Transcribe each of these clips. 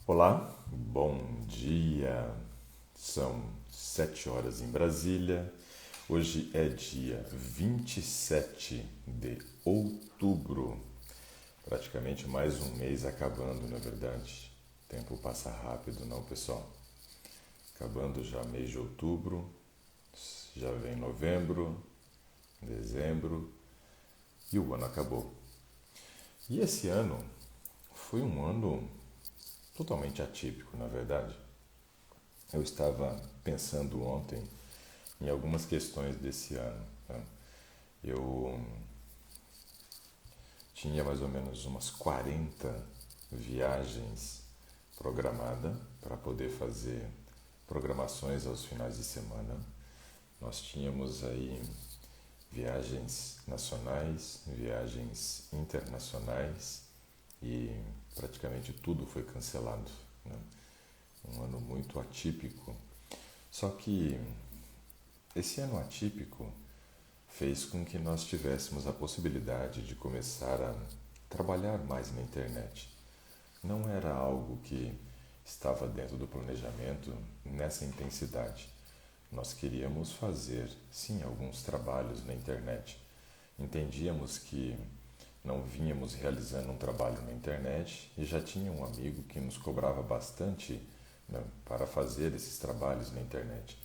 Olá, bom dia. São 7 horas em Brasília. Hoje é dia 27 de outubro. Praticamente mais um mês acabando, não é verdade? O tempo passa rápido, não, pessoal? Acabando já mês de outubro, já vem novembro, dezembro e o ano acabou. E esse ano foi um ano totalmente atípico, na verdade. Eu estava pensando ontem em algumas questões desse ano. Né? Eu tinha mais ou menos umas 40 viagens programadas para poder fazer programações aos finais de semana. Nós tínhamos aí viagens nacionais, viagens internacionais e praticamente tudo foi cancelado. Né? Um ano muito atípico. Só que esse ano atípico fez com que nós tivéssemos a possibilidade de começar a trabalhar mais na internet. Não era algo que estava dentro do planejamento nessa intensidade. Nós queríamos fazer, sim, alguns trabalhos na internet. Entendíamos que não vínhamos realizando um trabalho na internet e já tinha um amigo que nos cobrava bastante, né, para fazer esses trabalhos na internet.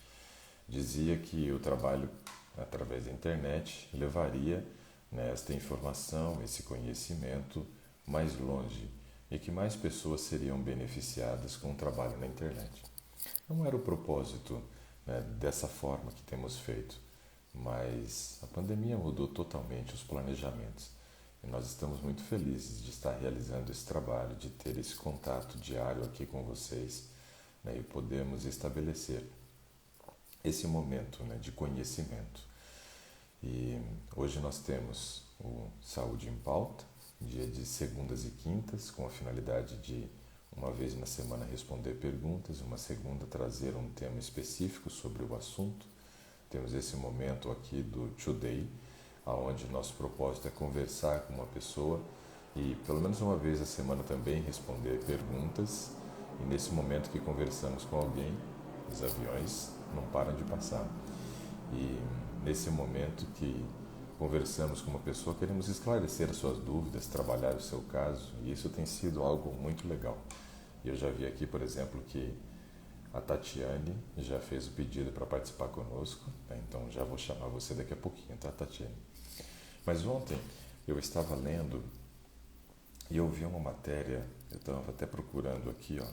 Dizia que o trabalho através da internet levaria, né, esta informação, esse conhecimento mais longe e que mais pessoas seriam beneficiadas com o trabalho na internet. Não era o propósito, né, dessa forma que temos feito, mas a pandemia mudou totalmente os planejamentos e nós estamos muito felizes de estar realizando esse trabalho, de ter esse contato diário aqui com vocês, né, e podemos estabelecer esse momento, né, de conhecimento. E hoje nós temos o Saúde em Pauta, dia de segundas e quintas, com a finalidade de, uma vez na semana, responder perguntas, uma segunda trazer um tema específico sobre o assunto. Temos esse momento aqui do Today, onde nosso propósito é conversar com uma pessoa e, pelo menos uma vez a semana, também responder perguntas. E nesse momento que conversamos com alguém, os aviões não param de passar. E nesse momento que conversamos com uma pessoa, queremos esclarecer as suas dúvidas, trabalhar o seu caso, e isso tem sido algo muito legal. Eu já vi aqui, por exemplo, que a Tatiane já fez o pedido para participar conosco, né? Então já vou chamar você daqui a pouquinho, tá, Tatiane? Mas ontem eu estava lendo e eu vi uma matéria, eu estava até procurando aqui, ó,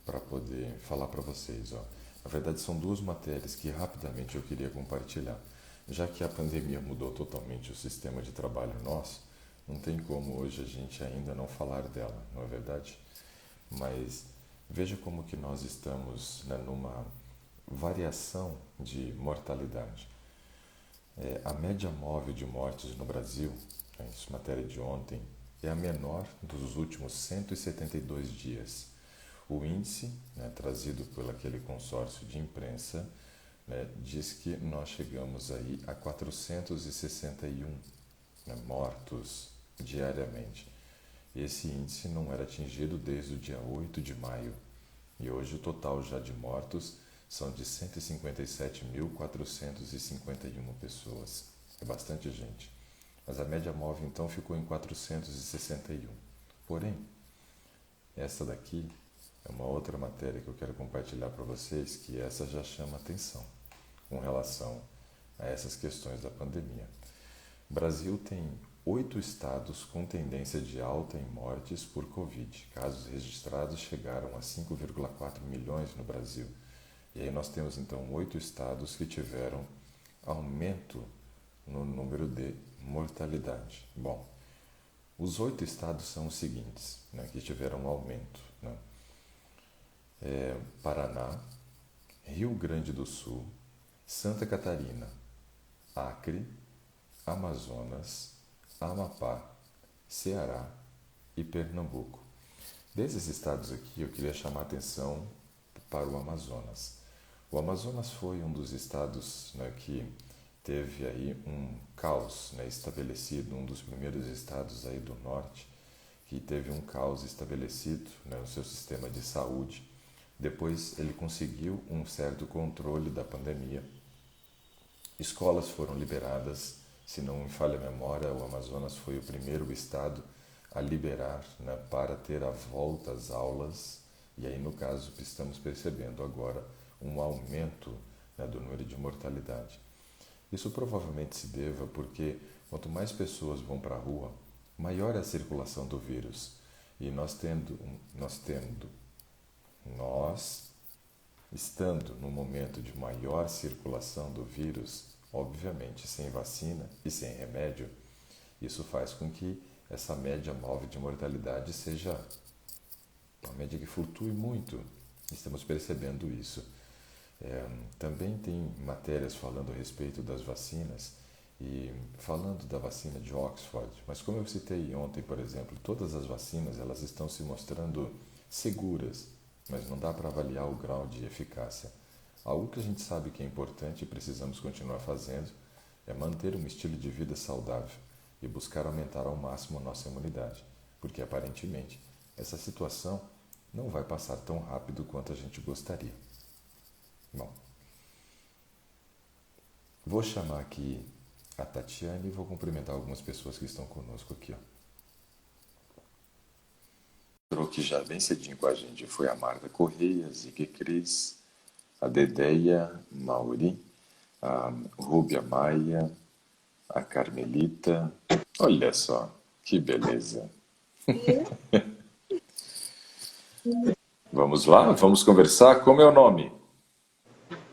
para poder falar para vocês, ó. Na verdade, são duas matérias que rapidamente eu queria compartilhar. Já que a pandemia mudou totalmente o sistema de trabalho nosso, não tem como hoje a gente ainda não falar dela, não é verdade? Mas veja como que nós estamos, né, numa variação de mortalidade. A média móvel de mortes no Brasil, isso é matéria de ontem, é a menor dos últimos 172 dias. O índice, né, trazido por aquele consórcio de imprensa, né, diz que nós chegamos aí a 461, né, mortos diariamente. Esse índice não era atingido desde o dia 8 de maio e hoje o total já de mortos são de 157.451 pessoas. É bastante gente. Mas a média móvel então ficou em 461. Porém, essa daqui é uma outra matéria que eu quero compartilhar para vocês, que essa já chama atenção com relação a essas questões da pandemia. O Brasil tem 8 estados com tendência de alta em mortes por Covid. Casos registrados chegaram a 5,4 milhões no Brasil. E aí nós temos então 8 estados que tiveram aumento no número de mortalidade. Bom, os 8 estados são os seguintes, né, que tiveram aumento, né? Paraná, Rio Grande do Sul, Santa Catarina, Acre, Amazonas, Amapá, Ceará e Pernambuco. Desses estados aqui, eu queria chamar a atenção para o Amazonas. O Amazonas foi um dos estados, né, que teve aí um caos, né, estabelecido, um dos primeiros estados aí do norte, que teve um caos estabelecido, né, no seu sistema de saúde. Depois ele conseguiu um certo controle da pandemia. Escolas foram liberadas, se não me falha a memória, o Amazonas foi o primeiro estado a liberar, né, para ter a volta às aulas. E aí, no caso, estamos percebendo agora um aumento, né, do número de mortalidade. Isso provavelmente se deva porque quanto mais pessoas vão para a rua, maior é a circulação do vírus. E nós estando no momento de maior circulação do vírus, obviamente sem vacina e sem remédio, isso faz com que essa média móvel de mortalidade seja uma média que flutue muito. Estamos percebendo isso. Também tem matérias falando a respeito das vacinas e falando da vacina de Oxford, mas como eu citei ontem, por exemplo, todas as vacinas elas estão se mostrando seguras, mas não dá para avaliar o grau de eficácia. Algo que a gente sabe que é importante e precisamos continuar fazendo é manter um estilo de vida saudável e buscar aumentar ao máximo a nossa imunidade, porque aparentemente essa situação não vai passar tão rápido quanto a gente gostaria. Bom, vou chamar aqui a Tatiane e vou cumprimentar algumas pessoas que estão conosco aqui. Entrou aqui já bem cedinho com a gente foi a Marta Correia, Zique Cris, a Dedeia, Mauri, a Rúbia Maia, a Carmelita. Olha só, que beleza. Vamos lá, vamos conversar. Como é o nome?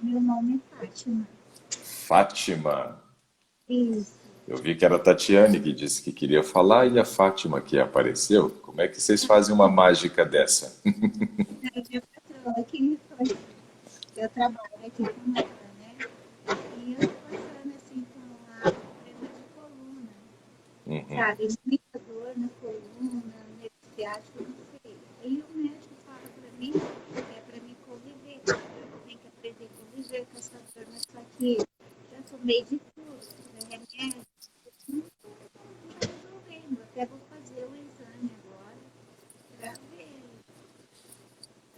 Meu nome é Fátima. Fátima. Isso. Eu vi que era a Tatiane que disse que queria falar e a Fátima que apareceu. Como é que vocês fazem uma mágica dessa? É a minha patroa que me foi. Eu trabalho aqui com ela, né? E eu tô passando assim com a problema de coluna, sabe? Muita dor na coluna, nervo ciático, não sei. Aí o médico fala pra mim que é pra mim conviver. Eu tenho que aprender a conviver com essa dor, mas só que já tomei de tudo, remédio. Não tá resolvendo. Até vou fazer o exame agora pra ver.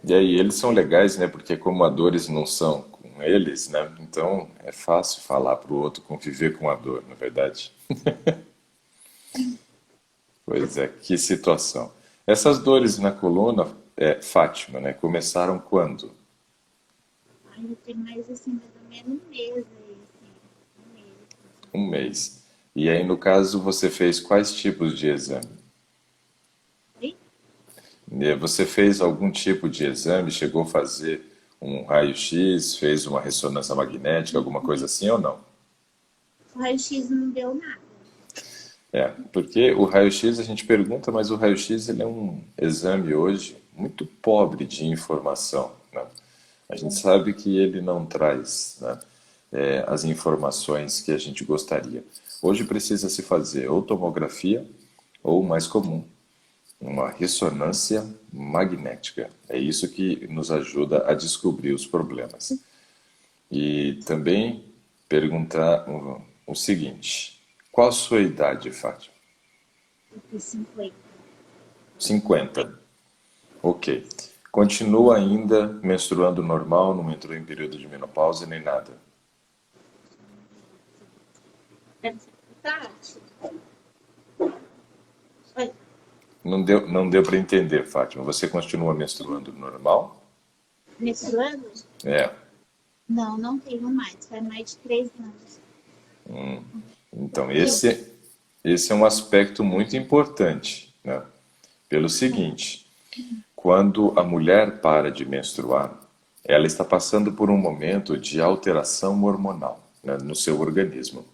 E aí, eles são legais, né? Porque como dores não são com eles, né? Então é fácil falar para o outro conviver com a dor, na verdade. Pois é, que situação. Essas dores na coluna, Fátima, né? Começaram quando? Ainda tem mais assim, mais ou menos um mês aí, assim. Um mês. Um mês. E aí, no caso, você fez quais tipos de exame? Oi? Você fez algum tipo de exame? Chegou a fazer um raio-x? Fez uma ressonância magnética, alguma coisa assim ou não? O raio-x não deu nada. Porque o raio-x a gente pergunta, mas o raio-x ele é um exame hoje muito pobre de informação, né? A gente sabe que ele não traz, né, as informações que a gente gostaria. Hoje precisa se fazer ou tomografia ou, o mais comum, uma ressonância magnética. É isso que nos ajuda a descobrir os problemas. E também perguntar o seguinte: qual a sua idade, Fátima? Eu fiz 50. 50. Ok. Continua ainda menstruando normal, não entrou em período de menopausa nem nada. Tati? Oi. Não deu para entender, Fátima. Você continua menstruando normal? Menstruando? É. Não, não tenho mais. Faz mais de 3 anos. Então, esse é um aspecto muito importante, né? Pelo seguinte, quando a mulher para de menstruar, ela está passando por um momento de alteração hormonal, né, no seu organismo.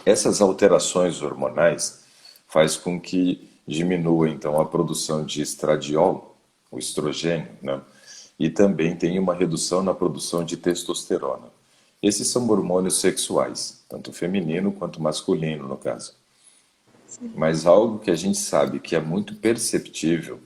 Essas alterações hormonais faz com que diminua então a produção de estradiol, o estrogênio, né? E também tem uma redução na produção de testosterona. Esses são hormônios sexuais, tanto feminino quanto masculino, no caso. Mas algo que a gente sabe que é muito perceptível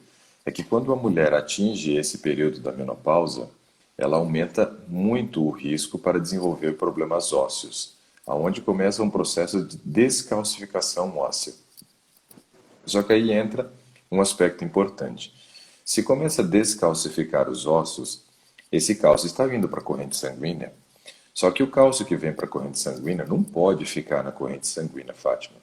é que quando a mulher atinge esse período da menopausa, ela aumenta muito o risco para desenvolver problemas ósseos, aonde começa um processo de descalcificação óssea. Só que aí entra um aspecto importante. Se começa a descalcificar os ossos, esse cálcio está vindo para a corrente sanguínea. Só que o cálcio que vem para a corrente sanguínea não pode ficar na corrente sanguínea, Fátima,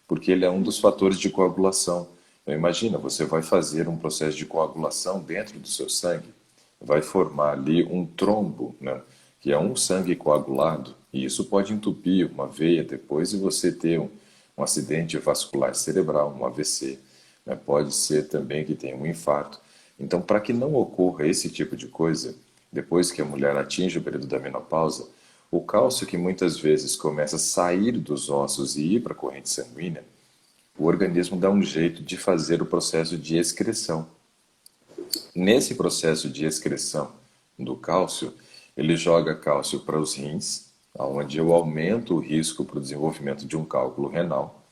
porque ele é um dos fatores de coagulação. Então, imagina, você vai fazer um processo de coagulação dentro do seu sangue, vai formar ali um trombo, né, que é um sangue coagulado, e isso pode entupir uma veia depois e você ter um acidente vascular cerebral, um AVC, né, pode ser também que tenha um infarto. Então, para que não ocorra esse tipo de coisa, depois que a mulher atinge o período da menopausa, o cálcio que muitas vezes começa a sair dos ossos e ir para a corrente sanguínea, o organismo dá um jeito de fazer o processo de excreção. Nesse processo de excreção do cálcio, ele joga cálcio para os rins, onde eu aumento o risco para o desenvolvimento de um cálculo renal.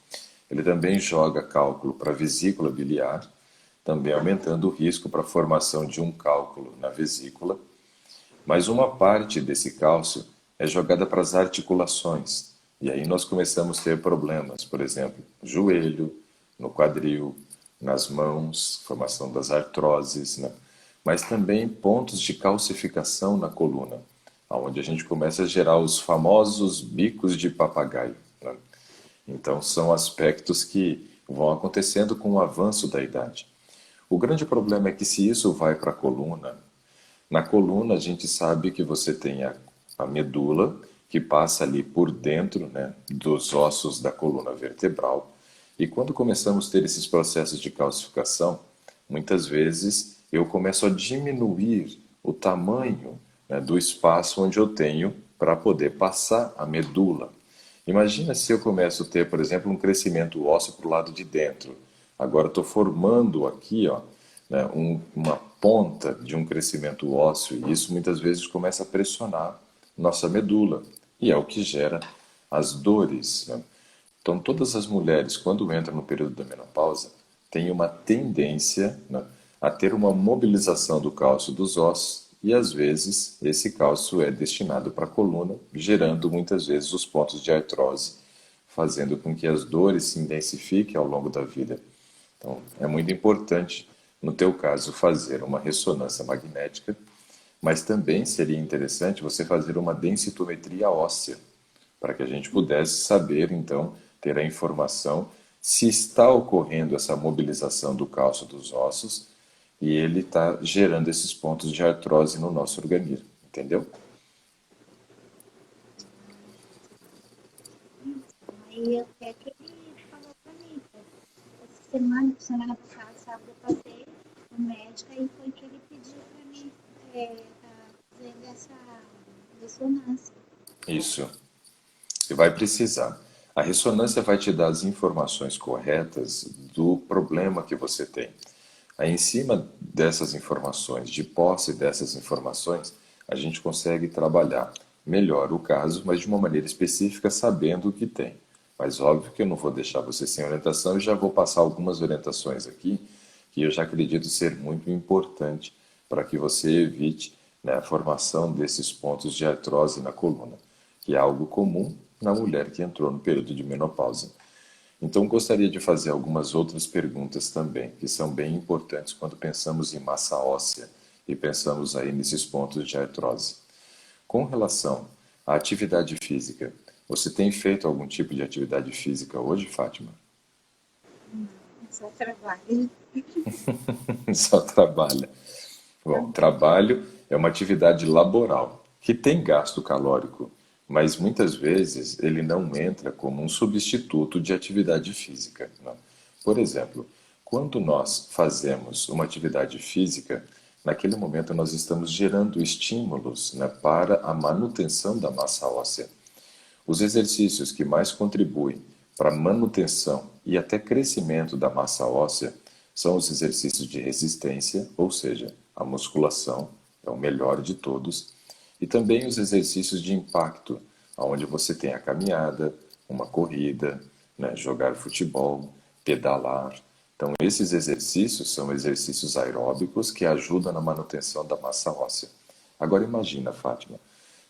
Ele também joga cálculo para a vesícula biliar, também aumentando o risco para a formação de um cálculo na vesícula. Mas uma parte desse cálcio é jogada para as articulações. E aí nós começamos a ter problemas, por exemplo, no joelho, no quadril, nas mãos, formação das artroses, né? Mas também pontos de calcificação na coluna, onde a gente começa a gerar os famosos bicos de papagaio, né? Então são aspectos que vão acontecendo com o avanço da idade. O grande problema é que se isso vai para a coluna, na coluna a gente sabe que você tem a medula, que passa ali por dentro, né, dos ossos da coluna vertebral. E quando começamos a ter esses processos de calcificação, muitas vezes eu começo a diminuir o tamanho, né, do espaço onde eu tenho para poder passar a medula. Imagina se eu começo a ter, por exemplo, um crescimento ósseo para o lado de dentro. Agora estou formando aqui, ó, né, uma ponta de um crescimento ósseo, e isso muitas vezes começa a pressionar nossa medula, e é o que gera as dores, né? Então, todas as mulheres, quando entram no período da menopausa, têm uma tendência, né, a ter uma mobilização do cálcio dos ossos, e às vezes esse cálcio é destinado para a coluna, gerando muitas vezes os pontos de artrose, fazendo com que as dores se intensifiquem ao longo da vida. Então, é muito importante, no teu caso, fazer uma ressonância magnética, mas também seria interessante você fazer uma densitometria óssea, para que a gente pudesse saber, então, ter a informação se está ocorrendo essa mobilização do cálcio dos ossos e ele está gerando esses pontos de artrose no nosso organismo, entendeu? Aí eu até que ele falou pra mim, pô, essa semana passada, sábado, eu passei no médico e foi que ele pediu pra mim tá fazendo essa ressonância. Isso. E vai precisar. A ressonância vai te dar as informações corretas do problema que você tem. Aí, em cima dessas informações, de posse dessas informações, a gente consegue trabalhar melhor o caso, mas de uma maneira específica, sabendo o que tem. Mas óbvio que eu não vou deixar você sem orientação e já vou passar algumas orientações aqui que eu já acredito ser muito importante para que você evite, né, a formação desses pontos de artrose na coluna, que é algo comum na mulher que entrou no período de menopausa. Então, gostaria de fazer algumas outras perguntas também, que são bem importantes quando pensamos em massa óssea e pensamos aí nesses pontos de artrose. Com relação à atividade física, você tem feito algum tipo de atividade física hoje, Fátima? Só trabalho. Só trabalha. Bom, trabalho é uma atividade laboral que tem gasto calórico, mas muitas vezes ele não entra como um substituto de atividade física, né? Por exemplo, quando nós fazemos uma atividade física, naquele momento nós estamos gerando estímulos, né, para a manutenção da massa óssea. Os exercícios que mais contribuem para a manutenção e até crescimento da massa óssea são os exercícios de resistência, ou seja, a musculação é o melhor de todos, e também os exercícios de impacto, onde você tem a caminhada, uma corrida, né, jogar futebol, pedalar. Então, esses exercícios são exercícios aeróbicos que ajudam na manutenção da massa óssea. Agora, imagina, Fátima,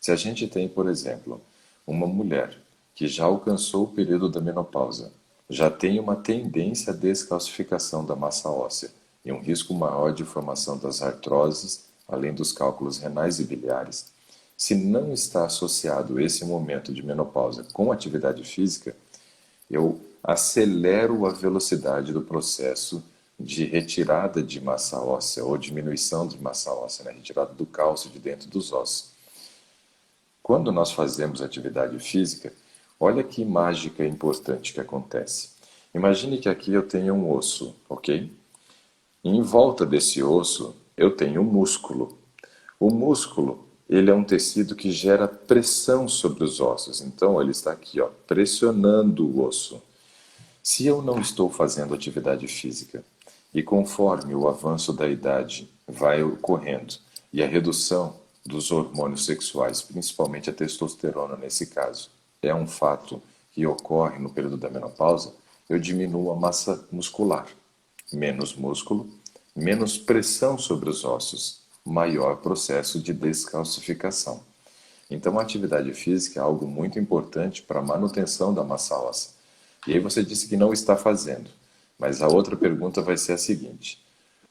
se a gente tem, por exemplo, uma mulher que já alcançou o período da menopausa, já tem uma tendência à descalcificação da massa óssea e um risco maior de formação das artroses, além dos cálculos renais e biliares. Se não está associado esse momento de menopausa com atividade física, eu acelero a velocidade do processo de retirada de massa óssea ou diminuição de massa óssea, né? Retirada do cálcio de dentro dos ossos. Quando nós fazemos atividade física, olha que mágica importante que acontece. Imagine que aqui eu tenho um osso, ok? E em volta desse osso eu tenho um músculo. O músculo, ele é um tecido que gera pressão sobre os ossos. Então, ele está aqui, ó, pressionando o osso. Se eu não estou fazendo atividade física e conforme o avanço da idade vai ocorrendo e a redução dos hormônios sexuais, principalmente a testosterona nesse caso, é um fato que ocorre no período da menopausa, eu diminuo a massa muscular. Menos músculo, menos pressão sobre os ossos, maior processo de descalcificação. Então, a atividade física é algo muito importante para a manutenção da massa óssea. E aí você disse que não está fazendo, mas a outra pergunta vai ser a seguinte,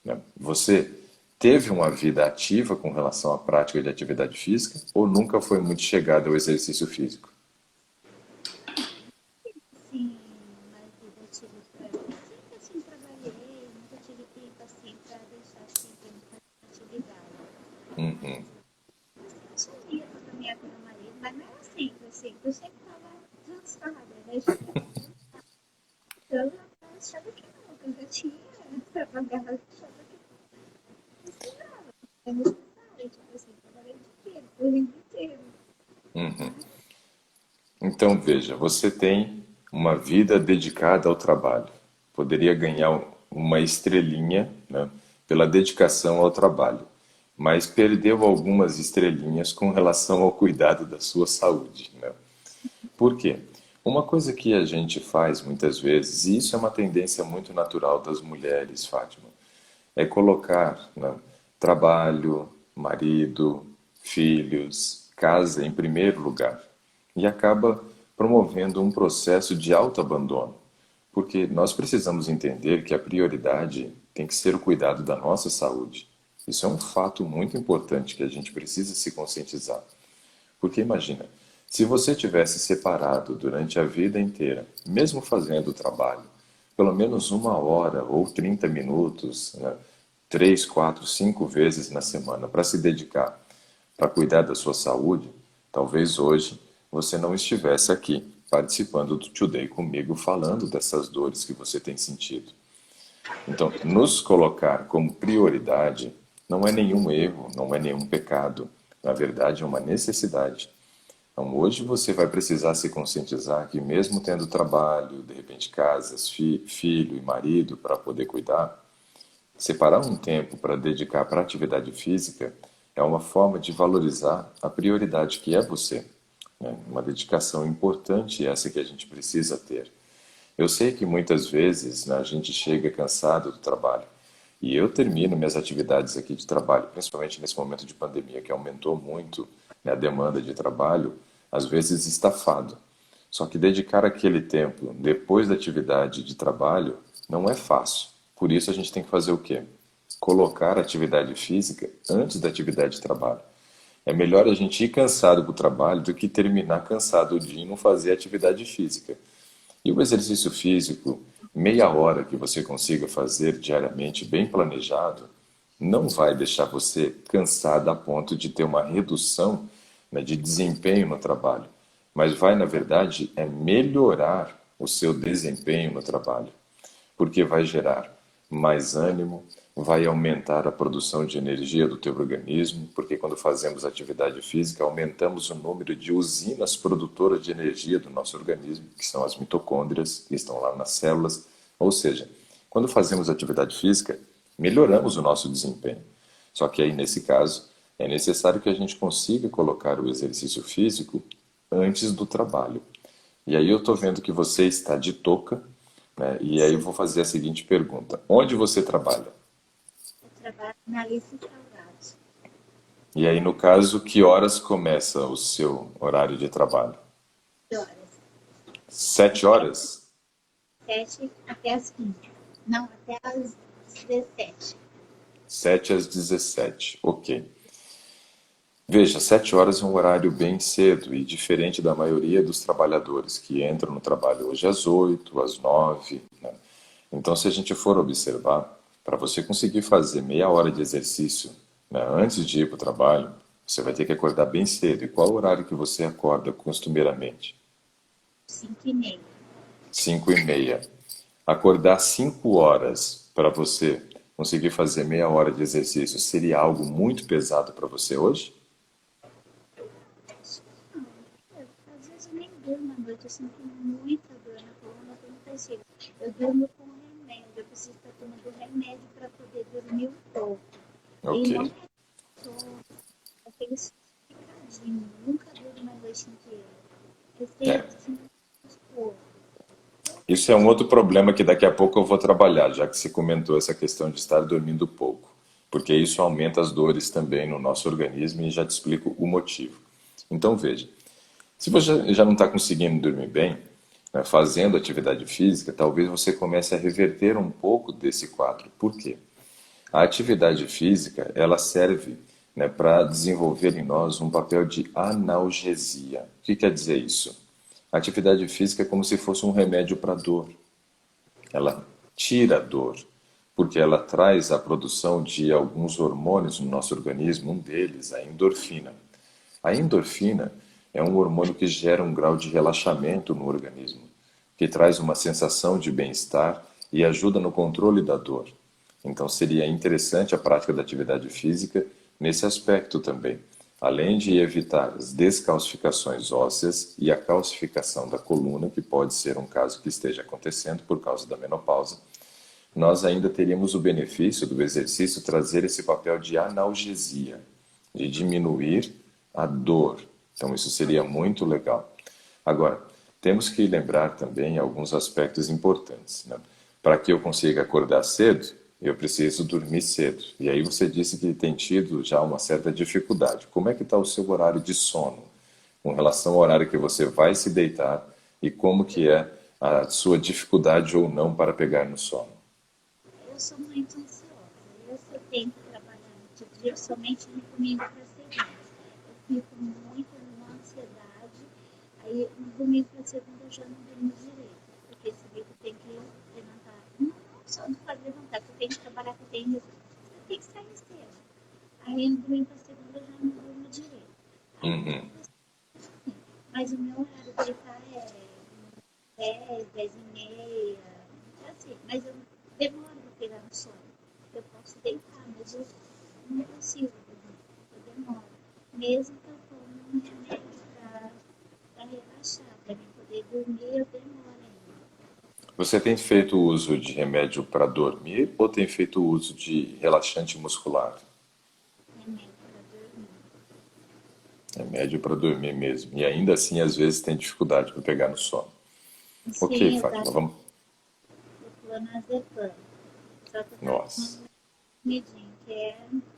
né? Você teve uma vida ativa com relação à prática de atividade física ou nunca foi muito chegada ao exercício físico? Sim, mas eu tive pra... sempre assim trabalhei, nunca tive tempo assim para deixar assim tempo para atividade. Uhum. Mas eu ia com a minha com meu marido, mas não era sempre assim, eu sempre estava cansada, né? Chegava então, eu achava que não, que eu já tinha trabalhado, achava que não precisava, é necessário, tipo assim, trabalhei o dia inteiro, o dia inteiro. Então veja, você tem uma vida dedicada ao trabalho. Poderia ganhar uma estrelinha, né, pela dedicação ao trabalho, mas perdeu algumas estrelinhas com relação ao cuidado da sua saúde, né? Por quê? Uma coisa que a gente faz muitas vezes, e isso é uma tendência muito natural das mulheres, Fátima, é colocar, né, trabalho, marido, filhos, casa em primeiro lugar. E acaba promovendo um processo de autoabandono, porque nós precisamos entender que a prioridade tem que ser o cuidado da nossa saúde. Isso é um fato muito importante que a gente precisa se conscientizar. Porque imagina, se você tivesse separado durante a vida inteira, mesmo fazendo o trabalho, pelo menos 1 hora ou 30 minutos, né, 3, 4, 5 vezes na semana para se dedicar para cuidar da sua saúde, talvez hoje você não estivesse aqui participando do Today comigo, falando dessas dores que você tem sentido. Então, nos colocar como prioridade não é nenhum erro, não é nenhum pecado. Na verdade, é uma necessidade. Então, hoje você vai precisar se conscientizar que mesmo tendo trabalho, de repente casas, filho e marido para poder cuidar, separar um tempo para dedicar para a atividade física é uma forma de valorizar a prioridade que é você, né? Uma dedicação importante essa que a gente precisa ter. Eu sei que muitas vezes, né, a gente chega cansado do trabalho e eu termino minhas atividades aqui de trabalho, principalmente nesse momento de pandemia que aumentou muito, né, a demanda de trabalho, às vezes estafado. Só que dedicar aquele tempo depois da atividade de trabalho não é fácil. Por isso a gente tem que fazer o quê? Colocar a atividade física antes da atividade de trabalho. É melhor a gente ir cansado para o trabalho do que terminar cansado o dia e não fazer atividade física. E o exercício físico, meia hora que você consiga fazer diariamente, bem planejado, não vai deixar você cansado a ponto de ter uma redução, né, de desempenho no trabalho, mas vai, na verdade, melhorar o seu desempenho no trabalho, porque vai gerar mais ânimo, vai aumentar a produção de energia do teu organismo, porque quando fazemos atividade física, aumentamos o número de usinas produtoras de energia do nosso organismo, que são as mitocôndrias, que estão lá nas células. Ou seja, quando fazemos atividade física, melhoramos o nosso desempenho. Só que aí, nesse caso, é necessário que a gente consiga colocar o exercício físico antes do trabalho. E aí eu estou vendo que você está de touca, né? E aí eu Sim, vou fazer a seguinte pergunta: onde você trabalha? eu trabalho na Alice Salgado. E aí, no caso, que horas começa o seu horário de trabalho? Que horas? 7 horas? 7 até as 15. Não, até as 17. 7 às 17, ok. Veja, 7 horas é um horário bem cedo e diferente da maioria dos trabalhadores que entram no trabalho hoje às 8, às 9, né? Então, se a gente for observar, para você conseguir fazer meia hora de exercício, né, antes de ir para o trabalho, você vai ter que acordar bem cedo. E qual o horário que você acorda costumeiramente? 5h30. 5h30. Acordar 5 horas para você conseguir fazer meia hora de exercício seria algo muito pesado para você hoje? Não, às vezes eu nem durmo à noite, eu sinto muita dor na coluna, eu não consigo. Eu durmo com remédio, eu preciso estar tomando remédio para poder dormir um pouco. E Ok. não é só aquele picadinho, nunca durmo a noite inteira. Eu É. sempre sinto pouco. Isso é um outro problema que daqui a pouco eu vou trabalhar, já que você comentou essa questão de estar dormindo pouco, porque isso aumenta as dores também no nosso organismo e já te explico o motivo. Então veja, se você já não está conseguindo dormir bem, né, fazendo atividade física, talvez você comece a reverter um pouco desse quadro. Por quê? A atividade física, ela serve, né, para desenvolver em nós um papel de analgesia. O que quer dizer isso? A atividade física é como se fosse um remédio para dor. Ela tira a dor, porque ela traz a produção de alguns hormônios no nosso organismo, um deles, a endorfina. A endorfina é um hormônio que gera um grau de relaxamento no organismo, que traz uma sensação de bem-estar e ajuda no controle da dor. Então seria interessante a prática da atividade física nesse aspecto também, além de evitar as descalcificações ósseas e a calcificação da coluna, que pode ser um caso que esteja acontecendo por causa da menopausa. Nós ainda teríamos o benefício do exercício trazer esse papel de analgesia, de diminuir a dor. Então, isso seria muito legal. Agora, temos que lembrar também alguns aspectos importantes, né? Para que eu consiga acordar cedo, eu preciso dormir cedo. E aí você disse que tem tido já uma certa dificuldade. Como é que está o seu horário de sono, com relação ao horário que você vai se deitar e como que é a sua dificuldade ou não para pegar no sono? Eu sou muito ansiosa. Se eu tenho que trabalhar muito dia, somente no domingo para segunda. Eu fico muito numa ansiedade. Aí, no domingo para segunda, eu já não durmo direito. Porque esse dia eu tenho que levantar. Não só não pode levantar, porque eu tenho que trabalhar, que eu tenho que sair cedo. Aí, no domingo para segunda, eu já não durmo direito. Aí, Uhum. mas o meu horário de deitar é 10, 10h30. É assim, mas eu demoro para pegar no sono. Eu posso deitar, mas eu não consigo dormir. Eu demoro. Mesmo que eu tome um remédio para relaxar, para mim poder dormir, eu demoro ainda. Você tem feito uso de remédio para dormir ou tem feito uso de relaxante muscular? Remédio para dormir. Remédio para dormir mesmo. E ainda assim, às vezes, tem dificuldade para pegar no sono. Ok, Sim, Fátima, exato. vamos. Eu clonazepam. Só que eu tava Nossa. tomando medinho, que é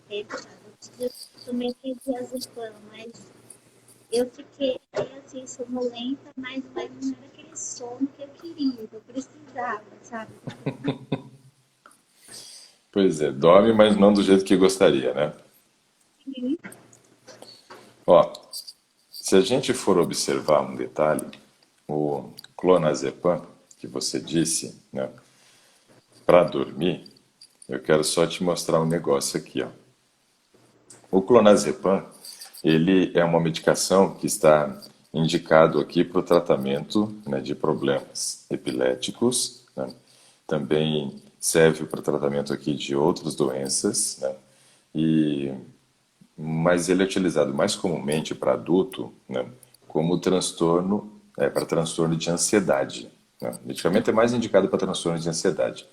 pesado. Eu tomei diazepam, mas eu fiquei assim, sonolenta, mas não era aquele sono que eu queria, que eu precisava, sabe? Pois é, dorme, mas não do jeito que gostaria, né? Uhum. Ó, se a gente for observar um detalhe, o clonazepam, que você disse, né, para dormir, eu quero só te mostrar um negócio aqui, ó. O clonazepam, ele é uma medicação que está indicado aqui para o tratamento, né, de problemas epiléticos, né? Também serve para o tratamento aqui de outras doenças, né? E, mas ele é utilizado mais comumente para adulto, né, como transtorno, para transtorno de ansiedade, né? O medicamento é mais indicado para transtorno de ansiedade.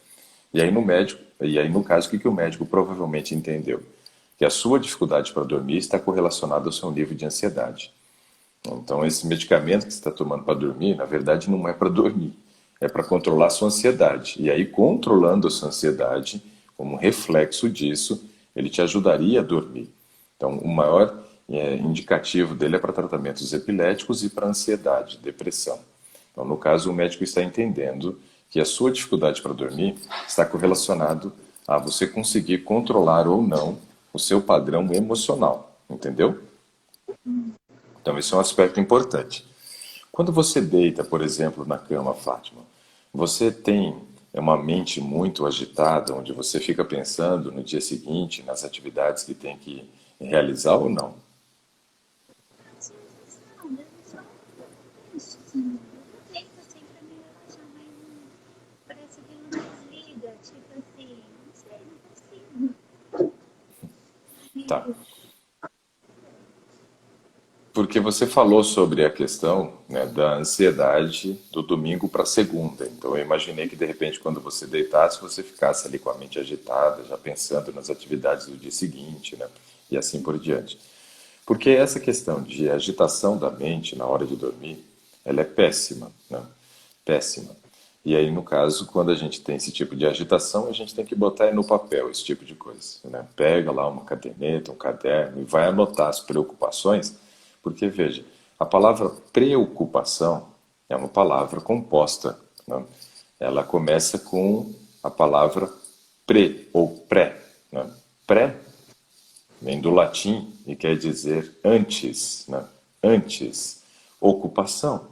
E aí no caso, o que que o médico provavelmente entendeu? Que a sua dificuldade para dormir está correlacionada ao seu nível de ansiedade. Então, esse medicamento que você está tomando para dormir, na verdade, não é para dormir, é para controlar a sua ansiedade. E aí, controlando a sua ansiedade, como reflexo disso, ele te ajudaria a dormir. Então, o maior indicativo dele é para tratamentos epiléticos e para ansiedade, depressão. Então, no caso, o médico está entendendo que a sua dificuldade para dormir está correlacionado a você conseguir controlar ou não o seu padrão emocional, entendeu? Então, esse é um aspecto importante. Quando você deita, por exemplo, na cama, Fátima, você tem uma mente muito agitada, onde você fica pensando no dia seguinte, nas atividades que tem que realizar ou não? Às vezes não, às vezes só isso, assim. Eu tento assim pra me relaxar, mas parece que não desliga. Tipo assim, não sei, não consigo. Tá. Amigo, Porque você falou sobre a questão, né, da ansiedade do domingo para segunda. Então eu imaginei que de repente quando você deitasse, você ficasse ali com a mente agitada, já pensando nas atividades do dia seguinte, né? E assim por diante. Porque essa questão de agitação da mente na hora de dormir, ela é péssima, né? Péssima. E aí, no caso, quando a gente tem esse tipo de agitação, a gente tem que botar no papel esse tipo de coisa, né? Pega lá uma caderneta, um caderno e vai anotar as preocupações, porque, veja, a palavra preocupação é uma palavra composta, né? Ela começa com a palavra pre ou pré, né? Pré vem do latim e quer dizer antes, né? Antes. Ocupação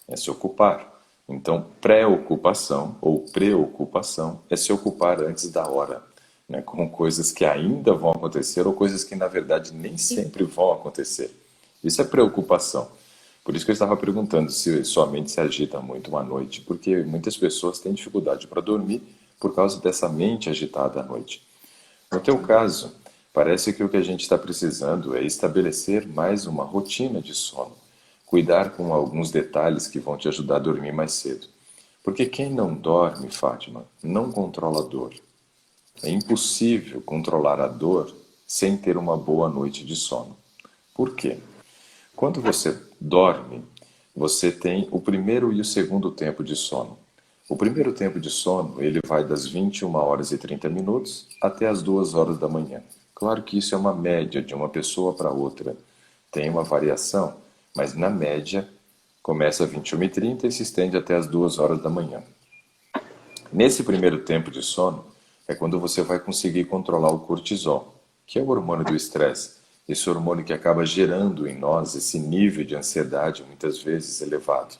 é se ocupar. Então, pré-ocupação ou preocupação é se ocupar antes da hora, né? Com coisas que ainda vão acontecer ou coisas que, na verdade, nem sempre vão acontecer. Isso é preocupação. Por isso que eu estava perguntando se sua mente se agita muito à noite, porque muitas pessoas têm dificuldade para dormir por causa dessa mente agitada à noite. No teu caso, parece que o que a gente está precisando é estabelecer mais uma rotina de sono, cuidar com alguns detalhes que vão te ajudar a dormir mais cedo. Porque quem não dorme, Fátima, não controla a dor. É impossível controlar a dor sem ter uma boa noite de sono. Por quê? Quando você dorme, você tem o primeiro e o segundo tempo de sono. O primeiro tempo de sono, ele vai das 21 horas e 30 minutos até as 2 horas da manhã. Claro que isso é uma média de uma pessoa para outra. Tem uma variação, mas na média começa às 21h30 e se estende até as 2 horas da manhã. Nesse primeiro tempo de sono é quando você vai conseguir controlar o cortisol, que é o hormônio do estresse. Esse hormônio que acaba gerando em nós esse nível de ansiedade muitas vezes elevado.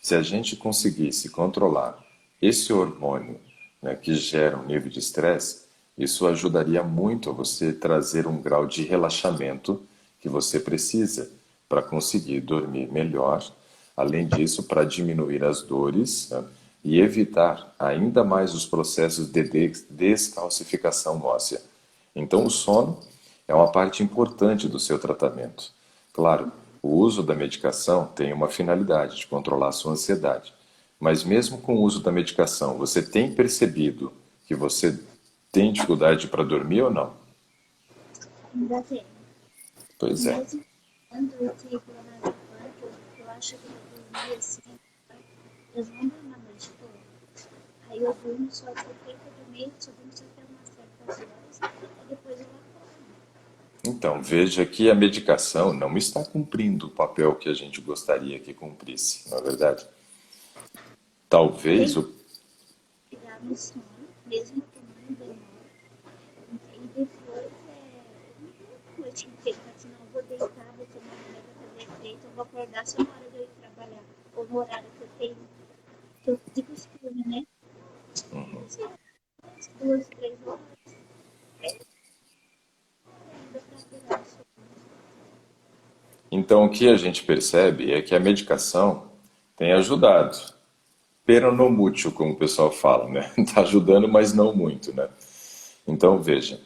Se a gente conseguisse controlar esse hormônio, né, que gera um nível de estresse, isso ajudaria muito a você trazer um grau de relaxamento que você precisa para conseguir dormir melhor. Além disso, para diminuir as dores, né, e evitar ainda mais os processos de descalcificação óssea. Então, o sono é uma parte importante do seu tratamento. Claro, o uso da medicação tem uma finalidade de controlar a sua ansiedade. Mas mesmo com o uso da medicação, você tem percebido que você tem dificuldade para dormir ou não? ainda tem. Pois é. Mesmo quando eu fico lá na banca, eu acho que eu dormi assim, eu não durmo a noite toda. Aí eu durmo só que eu tento dormir, só durmo só até umas certas horas, e depois eu acordo. Então, veja que a medicação não está cumprindo o papel que a gente gostaria que cumprisse, não é verdade? Talvez Tem o. que pegar no sono, mesmo tomando demora, e depois a noite inteira, senão eu vou deitar, vou tomar remédio pra fazer efeito, eu vou acordar só na hora de eu ir trabalhar, ou no horário que eu tenho, que eu de costume, né? Assim, umas 2, 3 horas ainda pra pegar o sono. Então, o que a gente percebe é que a medicação tem ajudado. Pero no mucho, como o pessoal fala, né? Está ajudando, mas não muito, né? Então, veja,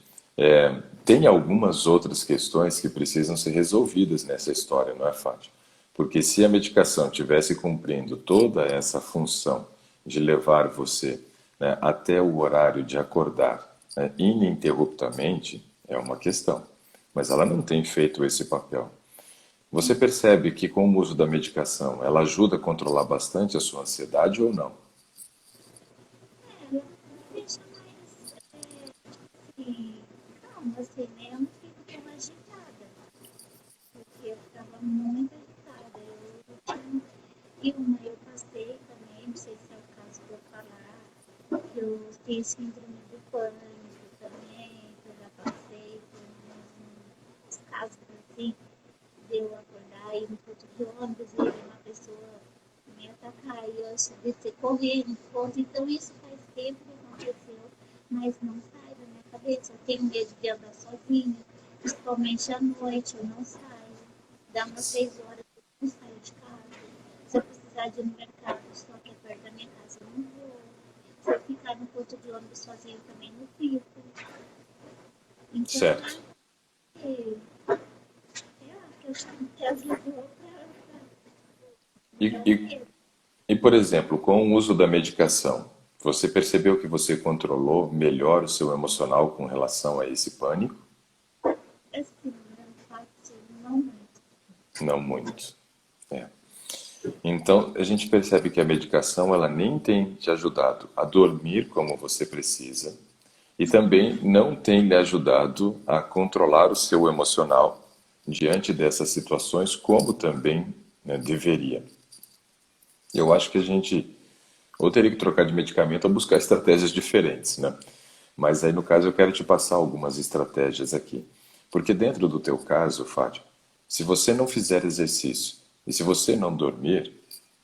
tem algumas outras questões que precisam ser resolvidas nessa história, não é, Fátima? Porque se a medicação tivesse cumprindo toda essa função de levar você, né, até o horário de acordar, né, ininterruptamente, é uma questão. Mas ela não tem feito esse papel. Você percebe que com o uso da medicação, ela ajuda a controlar bastante a sua ansiedade ou não? É, ela me deixa mais, assim, calma, assim, né? Eu não fico tão agitada, porque eu ficava muito agitada. Eu tinha, e uma eu passei também, não sei se é o caso de eu falar, tenho síndrome do pânico também, que eu já passei por uns casos assim, de eu acordar e no ponto de ônibus e uma pessoa me atacar e eu descer correndo, ponto. Então isso faz tempo que aconteceu, mas não sai da minha cabeça. Eu tenho medo de andar sozinha, principalmente à noite, eu não saio. Dá umas 6 horas, eu não saio de casa. Se eu precisar de ir no mercado, só que é perto da minha casa, eu não vou. Se eu ficar no ponto de ônibus sozinho, também não fico. Então, Certo. eu acho que ajudou E, para e, e, por exemplo, com o uso da medicação, você percebeu que você controlou melhor o seu emocional com relação a esse pânico? assim, eu faço não muito. Não muito. É. Então, a gente percebe que a medicação ela nem tem te ajudado a dormir como você precisa e também não tem lhe ajudado a controlar o seu emocional diante dessas situações como também, né, deveria. Eu acho que a gente ou teria que trocar de medicamento ou buscar estratégias diferentes, né? Mas aí no caso eu quero te passar algumas estratégias aqui. Porque dentro do teu caso, Fátima, se você não fizer exercício e se você não dormir,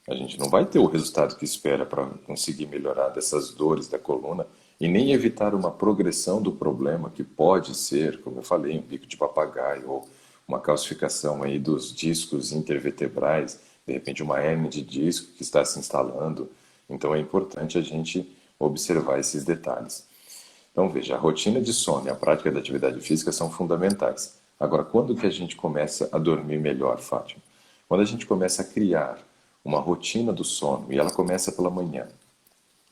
a gente não vai ter o resultado que espera para conseguir melhorar dessas dores da coluna e nem evitar uma progressão do problema que pode ser, como eu falei, um bico de papagaio ou uma calcificação aí dos discos intervertebrais, de repente uma hérnia de disco que está se instalando. Então é importante a gente observar esses detalhes. Então veja, a rotina de sono e a prática da atividade física são fundamentais. Agora, quando que a gente começa a dormir melhor, Fátima? Quando a gente começa a criar uma rotina do sono e ela começa pela manhã.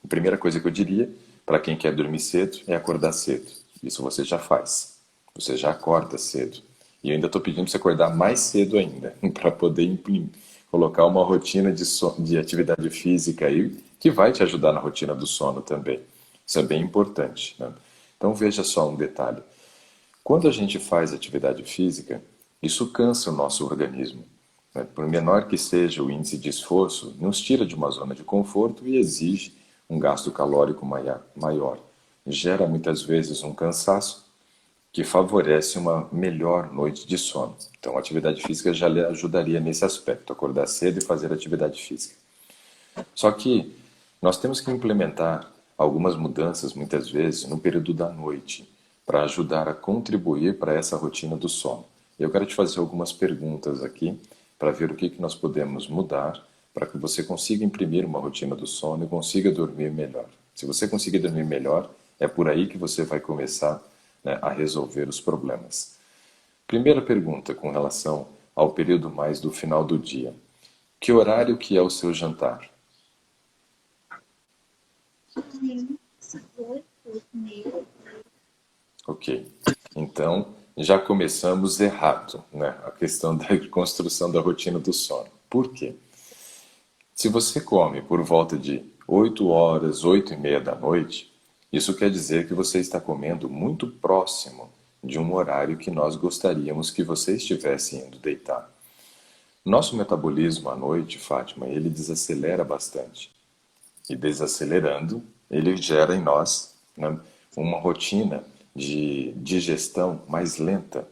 A primeira coisa que eu diria para quem quer dormir cedo é acordar cedo. Isso você já faz. Você já acorda cedo. E eu ainda estou pedindo para você acordar mais cedo ainda, para poder colocar uma rotina de atividade física aí que vai te ajudar na rotina do sono também. Isso é bem importante, né? Então veja só um detalhe. Quando a gente faz atividade física, isso cansa o nosso organismo, né? Por menor que seja o índice de esforço, nos tira de uma zona de conforto e exige um gasto calórico maior. Gera muitas vezes um cansaço que favorece uma melhor noite de sono. Então, a atividade física já lhe ajudaria nesse aspecto, acordar cedo e fazer atividade física. Só que nós temos que implementar algumas mudanças, muitas vezes, no período da noite, para ajudar a contribuir para essa rotina do sono. Eu quero te fazer algumas perguntas aqui para ver o que nós podemos mudar para que você consiga imprimir uma rotina do sono e consiga dormir melhor. Se você conseguir dormir melhor, é por aí que você vai começar, né, a resolver os problemas. Primeira pergunta com relação ao período mais do final do dia. Que horário que é o seu jantar? Ok. Então, já começamos errado, né? A questão da construção da rotina do sono. Por quê? Se você come por volta de 8 horas, 8:30 da noite, isso quer dizer que você está comendo muito próximo de um horário que nós gostaríamos que você estivesse indo deitar. Nosso metabolismo à noite, Fátima, ele desacelera bastante. E desacelerando, ele gera em nós, né, uma rotina de digestão mais lenta.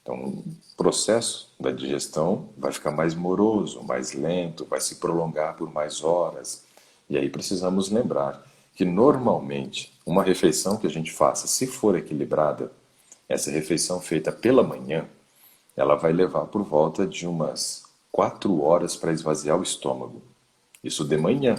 Então, o processo da digestão vai ficar mais moroso, mais lento, vai se prolongar por mais horas. E aí precisamos lembrar que normalmente uma refeição que a gente faça, se for equilibrada, essa refeição feita pela manhã, ela vai levar por volta de umas 4 horas para esvaziar o estômago. Isso de manhã,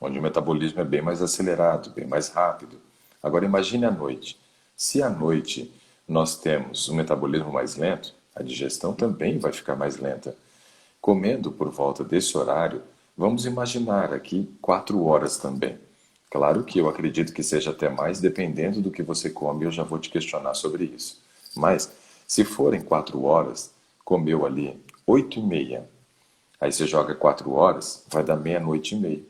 onde o metabolismo é bem mais acelerado, bem mais rápido. Agora imagine à noite. Se à noite nós temos um metabolismo mais lento, a digestão também vai ficar mais lenta. Comendo por volta desse horário, vamos imaginar aqui 4 horas também. Claro que eu acredito que seja até mais, dependendo do que você come, eu já vou te questionar sobre isso. Mas, se forem 4 horas, comeu ali 8:30, aí você joga 4 horas, vai dar meia-noite e meia.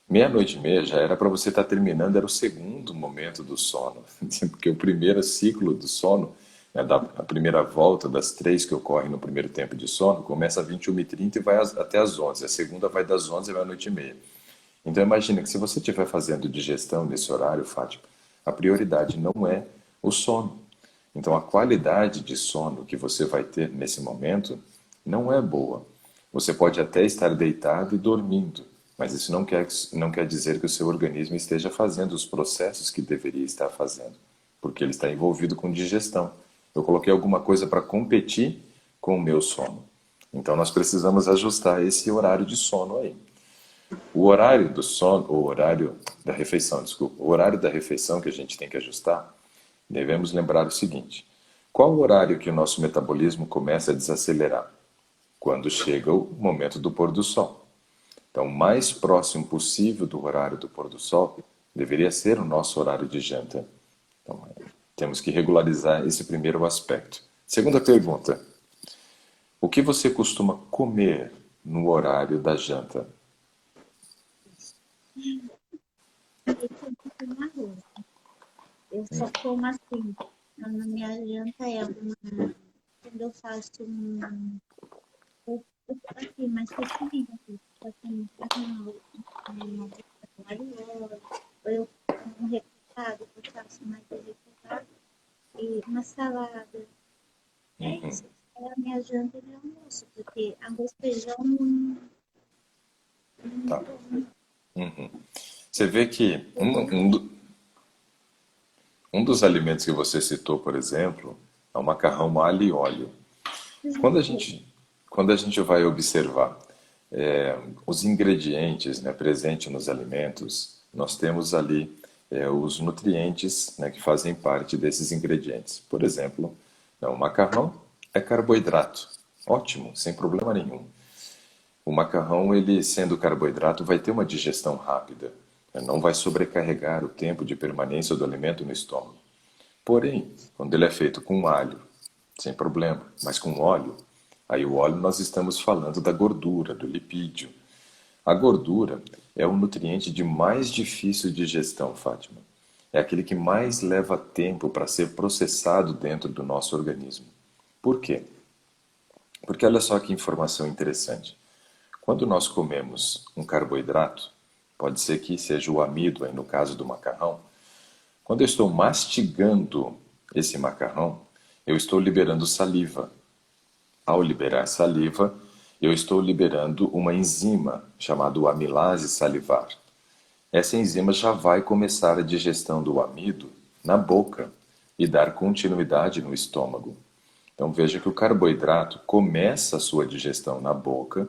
Meia-noite e meia já era para você estar terminando, era o segundo momento do sono, porque o primeiro ciclo do sono, né, a primeira volta das 3 que ocorrem no primeiro tempo de sono, começa às 21:30 e vai até às 11. A segunda vai das 11 à meia-noite e meia. Então imagina que se você estiver fazendo digestão nesse horário, Fátima, a prioridade não é o sono. Então a qualidade de sono que você vai ter nesse momento não é boa. Você pode até estar deitado e dormindo, mas isso não quer dizer que o seu organismo esteja fazendo os processos que deveria estar fazendo, porque ele está envolvido com digestão. Eu coloquei alguma coisa para competir com o meu sono. Então nós precisamos ajustar esse horário de sono aí. O horário do sono, o horário da refeição, desculpa, o horário da refeição que a gente tem que ajustar, devemos lembrar o seguinte: qual o horário que o nosso metabolismo começa a desacelerar? Quando chega o momento do pôr do sol. Então, o mais próximo possível do horário do pôr do sol deveria ser o nosso horário de janta. Então, temos que regularizar esse primeiro aspecto. Segunda pergunta: o que você costuma comer no horário da janta? Eu sempre como arroz. Eu só como assim. Na minha janta é uma. Quando eu faço assim, mais refinado, assim, assim, ou eu um repicado, eu faço mais repicado, e uma salada. É isso. É a minha janta e meu almoço, porque arroz e feijão não Tá. como. Você vê que Eu como um dos alimentos que você citou, por exemplo, é o macarrão alho e óleo. Quando a gente, quando a gente vai observar os ingredientes, né, presentes nos alimentos, nós temos ali os nutrientes, né, que fazem parte desses ingredientes. Por exemplo, o macarrão é carboidrato. Ótimo, sem problema nenhum. O macarrão, ele sendo carboidrato, vai ter uma digestão rápida, né, não vai sobrecarregar o tempo de permanência do alimento no estômago. Porém, quando ele é feito com alho, sem problema, mas com óleo, aí o óleo nós estamos falando da gordura, do lipídio. A gordura é o nutriente de mais difícil digestão, Fátima. É aquele que mais leva tempo para ser processado dentro do nosso organismo. Por quê? Porque olha só que informação interessante. Quando nós comemos um carboidrato, pode ser que seja o amido, aí no caso do macarrão, quando eu estou mastigando esse macarrão, eu estou liberando saliva. Ao liberar saliva, eu estou liberando uma enzima chamada amilase salivar. Essa enzima já vai começar a digestão do amido na boca e dar continuidade no estômago. Então veja que o carboidrato começa a sua digestão na boca,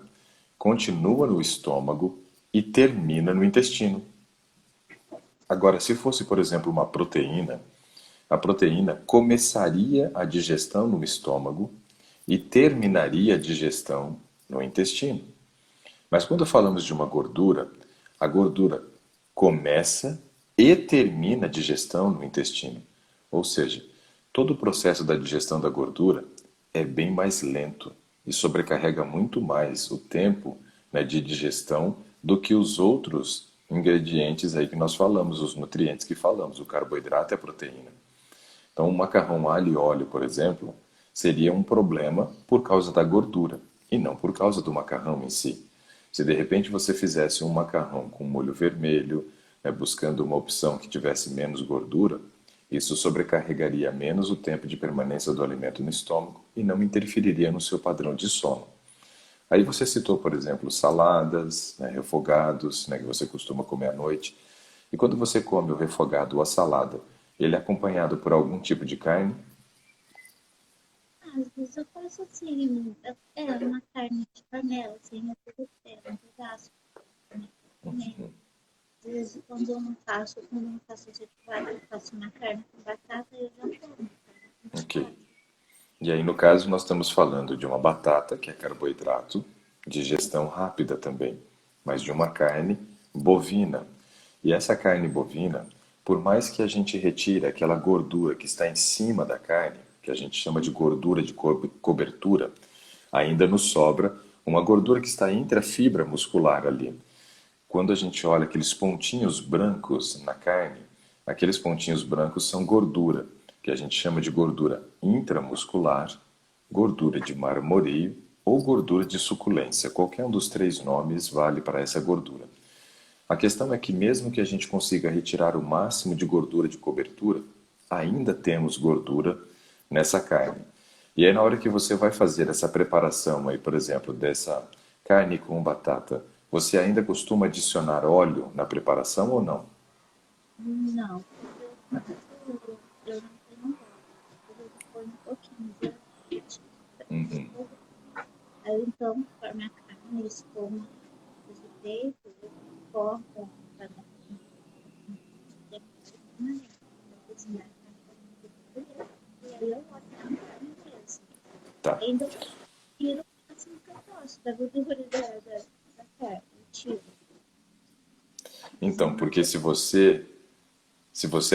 continua no estômago e termina no intestino. Agora, se fosse, por exemplo, uma proteína, a proteína começaria a digestão no estômago e terminaria a digestão no intestino. Mas quando falamos de uma gordura, a gordura começa e termina a digestão no intestino. Ou seja, todo o processo da digestão da gordura é bem mais lento e sobrecarrega muito mais o tempo, né, de digestão do que os outros ingredientes aí que nós falamos, os nutrientes que falamos, o carboidrato e a proteína. Então, o macarrão alho e óleo, por exemplo, seria um problema por causa da gordura e não por causa do macarrão em si. Se de repente você fizesse um macarrão com molho vermelho, né, buscando uma opção que tivesse menos gordura, isso sobrecarregaria menos o tempo de permanência do alimento no estômago e não interferiria no seu padrão de sono. Aí você citou, por exemplo, saladas, né, refogados, né, que você costuma comer à noite. E quando você come o refogado ou a salada, ele é acompanhado por algum tipo de carne? às vezes eu faço assim, uma carne de panela, assim, um pedaço, né? Comer. Às vezes, quando eu não faço esse prato, eu faço uma carne com batata e eu já como. Ok. E aí, no caso, nós estamos falando de uma batata, que é carboidrato, digestão rápida também, mas de uma carne bovina. E essa carne bovina, por mais que a gente retire aquela gordura que está em cima da carne, que a gente chama de gordura de cobertura, ainda nos sobra uma gordura que está entre a fibra muscular ali. Quando a gente olha aqueles pontinhos brancos na carne, aqueles pontinhos brancos são gordura, que a gente chama de gordura intramuscular, gordura de marmoreio ou gordura de suculência. Qualquer um dos três nomes vale para essa gordura. A questão é que mesmo que a gente consiga retirar o máximo de gordura de cobertura, ainda temos gordura nessa carne. E aí na hora que você vai fazer essa preparação aí, por exemplo, dessa carne com batata, você ainda costuma adicionar óleo na preparação ou não? Não, eu não tenho nada. Eu ponho um pouquinho de azeite. Aí então, forma a carne, eles comem de peito, eu corto para cozinhar a carne. E aí eu boto na carne mesmo. Tá. Ainda tiro assim que eu gosto, da gordura da carne. Eu tiro. Então, porque se você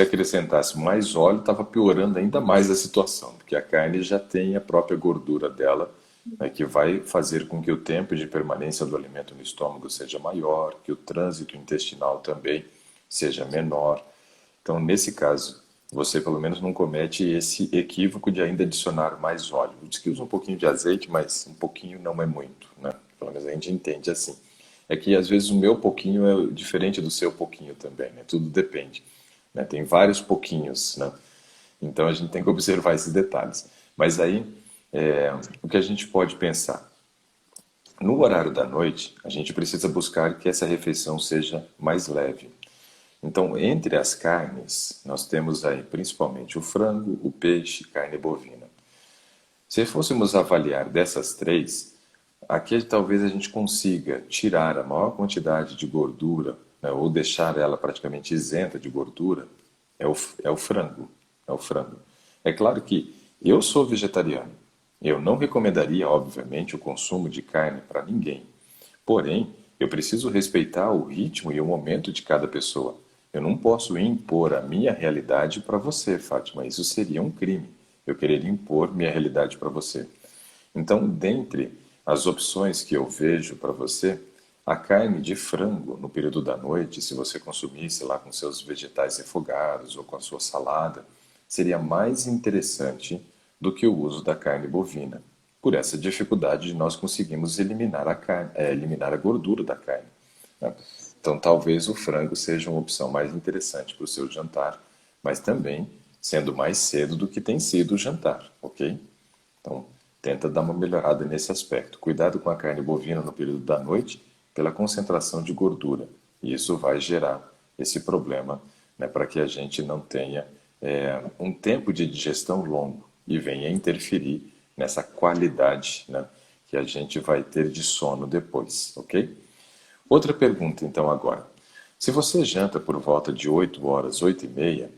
acrescentasse mais óleo, estava piorando ainda mais a situação, porque a carne já tem a própria gordura dela, né, que vai fazer com que o tempo de permanência do alimento no estômago seja maior, que o trânsito intestinal também seja menor. Então, nesse caso, você pelo menos não comete esse equívoco de ainda adicionar mais óleo. Diz que usa um pouquinho de azeite, mas um pouquinho não é muito, né? Pelo menos a gente entende assim. É que às vezes o meu pouquinho é diferente do seu pouquinho também, né? Tudo depende, né? Tem vários pouquinhos, né? Então a gente tem que observar esses detalhes. Mas aí, o que a gente pode pensar? No horário da noite, a gente precisa buscar que essa refeição seja mais leve. Então, entre as carnes, nós temos aí principalmente o frango, o peixe, carne bovina. Se fôssemos avaliar dessas três, aqui talvez a gente consiga tirar a maior quantidade de gordura, né, ou deixar ela praticamente isenta de gordura, é o frango. É o frango. É claro que eu sou vegetariano. Eu não recomendaria, obviamente, o consumo de carne para ninguém. Porém, eu preciso respeitar o ritmo e o momento de cada pessoa. Eu não posso impor a minha realidade para você, Fátima. Isso seria um crime. Eu querer impor minha realidade para você. Então, dentre as opções que eu vejo para você, a carne de frango no período da noite, se você consumisse lá com seus vegetais refogados ou com a sua salada, seria mais interessante do que o uso da carne bovina, por essa dificuldade de nós conseguirmos eliminar a carne, eliminar a gordura da carne, né? Então, talvez o frango seja uma opção mais interessante para o seu jantar, mas também sendo mais cedo do que tem sido o jantar, ok? Então, tenta dar uma melhorada nesse aspecto. Cuidado com a carne bovina no período da noite, pela concentração de gordura. E isso vai gerar esse problema, né, para que a gente não tenha um tempo de digestão longo e venha interferir nessa qualidade, né, que a gente vai ter de sono depois, ok? Outra pergunta, então, agora. Se você janta por volta de 8 horas, 8 e meia,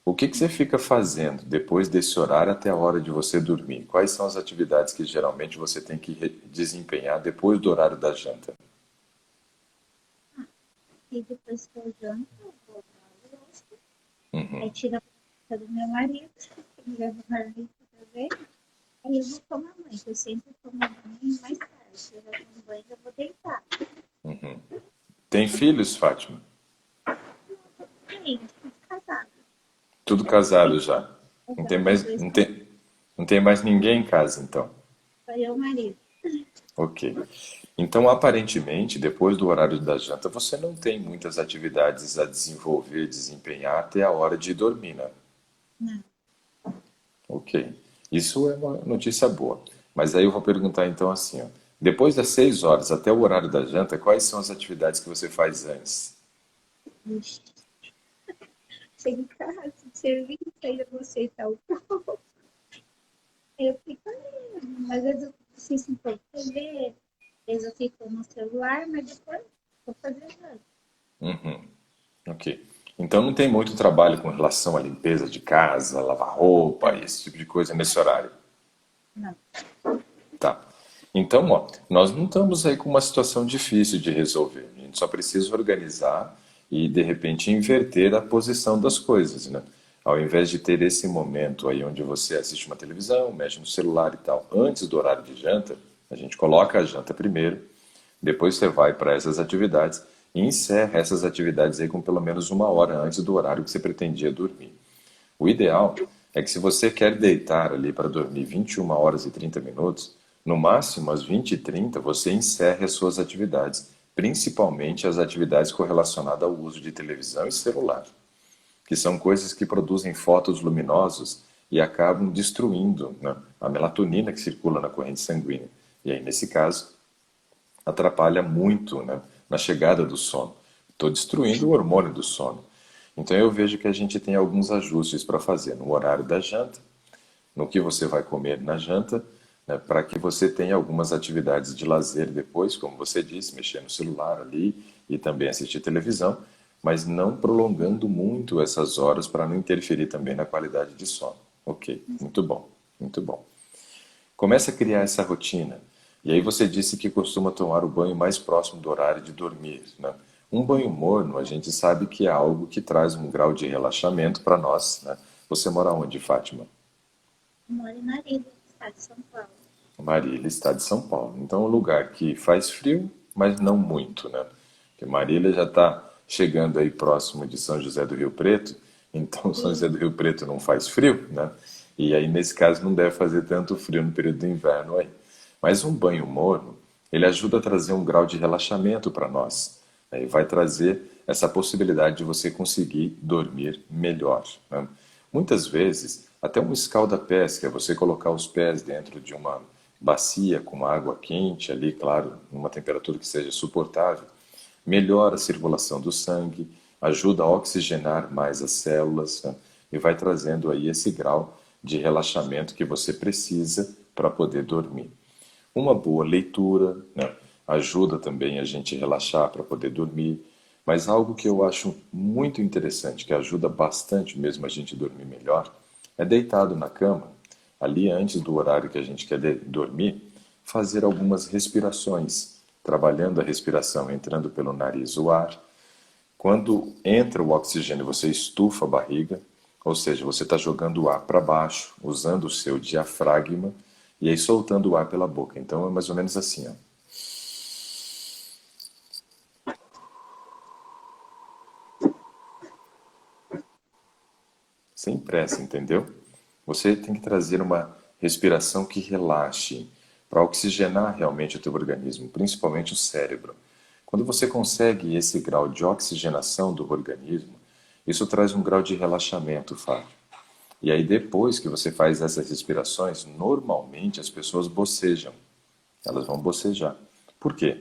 o que você fica fazendo depois desse horário até a hora de você dormir? Quais são as atividades que geralmente você tem que desempenhar depois do horário da janta? E depois que eu janto, eu vou lavar o rosto. Aí tiro a boca do meu marido, que me leva o marmita também. Aí eu vou tomar banho, eu sempre tomo banho mais tarde. Eu já tomo banho, eu vou deitar. Tem filhos, Fátima? Aí, fico casada. Tudo casado já. Não tem Os mais, dois não tem mais ninguém em casa, então. só eu e o marido. Ok. Então, aparentemente, depois do horário da janta, você não tem muitas atividades a desenvolver, desempenhar até a hora de dormir, né? Não. Ok. Isso é uma notícia boa. Mas aí eu vou perguntar então assim, ó. Depois das 6 horas até o horário da janta, quais são as atividades que você faz antes? Ixi. Chego em casa, serviço, aí eu vou aceitar o pão. Aí eu fico ali, mas às vezes eu assisto um pouco de TV, às vezes eu fico no celular, mas depois vou fazer nada. Ok. Então não tem muito trabalho com relação à limpeza de casa, lavar roupa, esse tipo de coisa nesse horário. Não. Tá. Então, ó, nós não estamos aí com uma situação difícil de resolver. A gente só precisa organizar e, de repente, inverter a posição das coisas, né? Ao invés de ter esse momento aí onde você assiste uma televisão, mexe no celular e tal, antes do horário de janta, a gente coloca a janta primeiro, depois você vai para essas atividades e encerra essas atividades aí com pelo menos 1 hora antes do horário que você pretendia dormir. O ideal é que se você quer deitar ali para dormir 21 horas e 30 minutos, no máximo às 20 e 30 você encerre as suas atividades principalmente as atividades correlacionadas ao uso de televisão e celular, que são coisas que produzem fótons luminosos e acabam destruindo, né, a melatonina que circula na corrente sanguínea. E aí, nesse caso, atrapalha muito, né, na chegada do sono. Estou destruindo o hormônio do sono. Então eu vejo que a gente tem alguns ajustes para fazer no horário da janta, no que você vai comer na janta, né, para que você tenha algumas atividades de lazer depois, como você disse, mexer no celular ali e também assistir televisão, mas não prolongando muito essas horas para não interferir também na qualidade de sono. Ok, muito bom, muito bom. Comece a criar essa rotina. E aí você disse que costuma tomar o banho mais próximo do horário de dormir, né? Um banho morno, a gente sabe que é algo que traz um grau de relaxamento para nós, né? Você mora onde, Fátima? Eu moro em Marília, estado de São Paulo. Marília está de São Paulo. Então, é um lugar que faz frio, mas não muito, né? Porque Marília já está chegando aí próximo de São José do Rio Preto, então São E José do Rio Preto não faz frio, né? E aí, nesse caso, não deve fazer tanto frio no período do inverno aí. Mas um banho morno, ele ajuda a trazer um grau de relaxamento para nós, né? E vai trazer essa possibilidade de você conseguir dormir melhor, né? Muitas vezes, até um escalda-pés, que é você colocar os pés dentro de uma bacia com água quente ali, claro, numa temperatura que seja suportável, melhora a circulação do sangue, ajuda a oxigenar mais as células, né? E vai trazendo aí esse grau de relaxamento que você precisa para poder dormir. Uma boa leitura, né, ajuda também a gente a relaxar para poder dormir. Mas algo que eu acho muito interessante, que ajuda bastante mesmo a gente dormir melhor, é deitado na cama, ali antes do horário que a gente quer dormir, fazer algumas respirações, trabalhando a respiração, entrando pelo nariz o ar. Quando entra o oxigênio, você estufa a barriga, ou seja, você está jogando o ar para baixo, usando o seu diafragma, e aí soltando o ar pela boca. Então é mais ou menos assim, ó. Sem pressa, entendeu? Você tem que trazer uma respiração que relaxe, para oxigenar realmente o teu organismo, principalmente o cérebro. Quando você consegue esse grau de oxigenação do organismo, isso traz um grau de relaxamento, Fábio. E aí depois que você faz essas respirações, normalmente as pessoas bocejam. Elas vão bocejar. Por quê?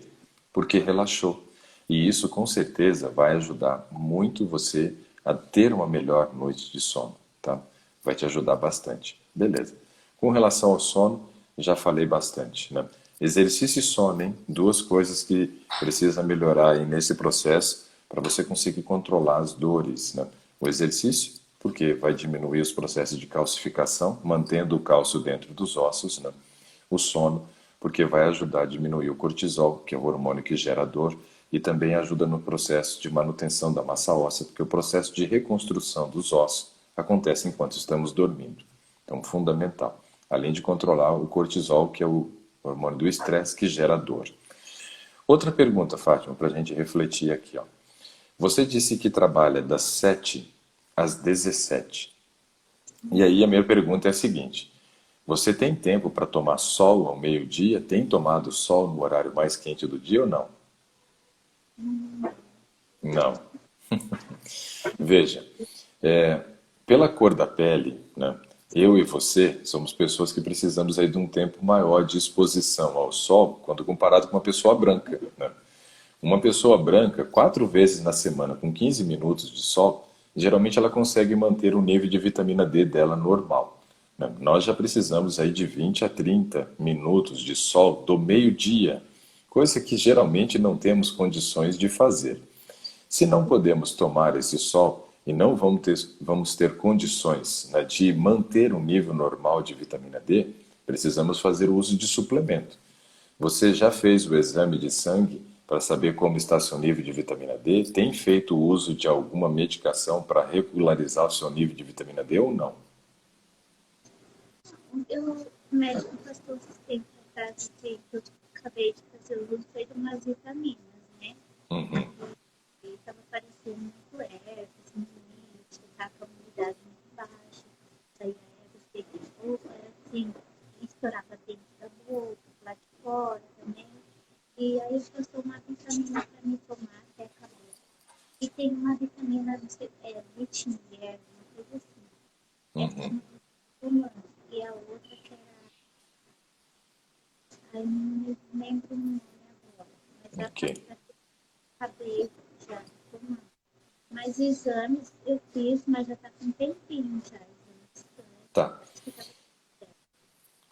Porque relaxou. E isso com certeza vai ajudar muito você a ter uma melhor noite de sono, tá? Vai te ajudar bastante. Beleza. Com relação ao sono, já falei bastante, né? Exercício e sono, hein? Duas coisas que precisa melhorar aí nesse processo para você conseguir controlar as dores, né? O exercício, porque vai diminuir os processos de calcificação, mantendo o cálcio dentro dos ossos, né? O sono, porque vai ajudar a diminuir o cortisol, que é o hormônio que gera dor, e também ajuda no processo de manutenção da massa óssea, porque o processo de reconstrução dos ossos acontece enquanto estamos dormindo. Então, fundamental. Além de controlar o cortisol, que é o hormônio do estresse que gera dor. Outra pergunta, Fátima, para a gente refletir aqui. Ó. Você disse que trabalha das 7 às 17. E aí a minha pergunta é a seguinte: você tem tempo para tomar sol ao meio-dia? Tem tomado sol no horário mais quente do dia ou não? Não. Veja, pela cor da pele, né, eu e você somos pessoas que precisamos aí de um tempo maior de exposição ao sol quando comparado com uma pessoa branca, né? Uma pessoa branca, 4 vezes na semana, com 15 minutos de sol, geralmente ela consegue manter o nível de vitamina D dela normal, né? Nós já precisamos aí de 20 a 30 minutos de sol do meio-dia, coisa que geralmente não temos condições de fazer. Se não podemos tomar esse sol e não vamos ter condições, né, de manter um nível normal de vitamina D, precisamos fazer uso de suplemento. Você já fez o exame de sangue para saber como está seu nível de vitamina D? Tem feito uso de alguma medicação para regularizar o seu nível de vitamina D ou não? o médico passou esse tempo atrás que eu acabei de fazer o uso foi de umas vitaminas, né? Uhum. E estava parecendo muito leve, assim, tá com a imunidade muito baixa. Saía roupa, assim, estourava dentro da boca, lá de fora também. E aí eu passou uma vitamina Eu não me lembro o nome agora, mas já Ok. acabei já tomando. Mas exames eu fiz, mas já tá com um tempinho já. Tá.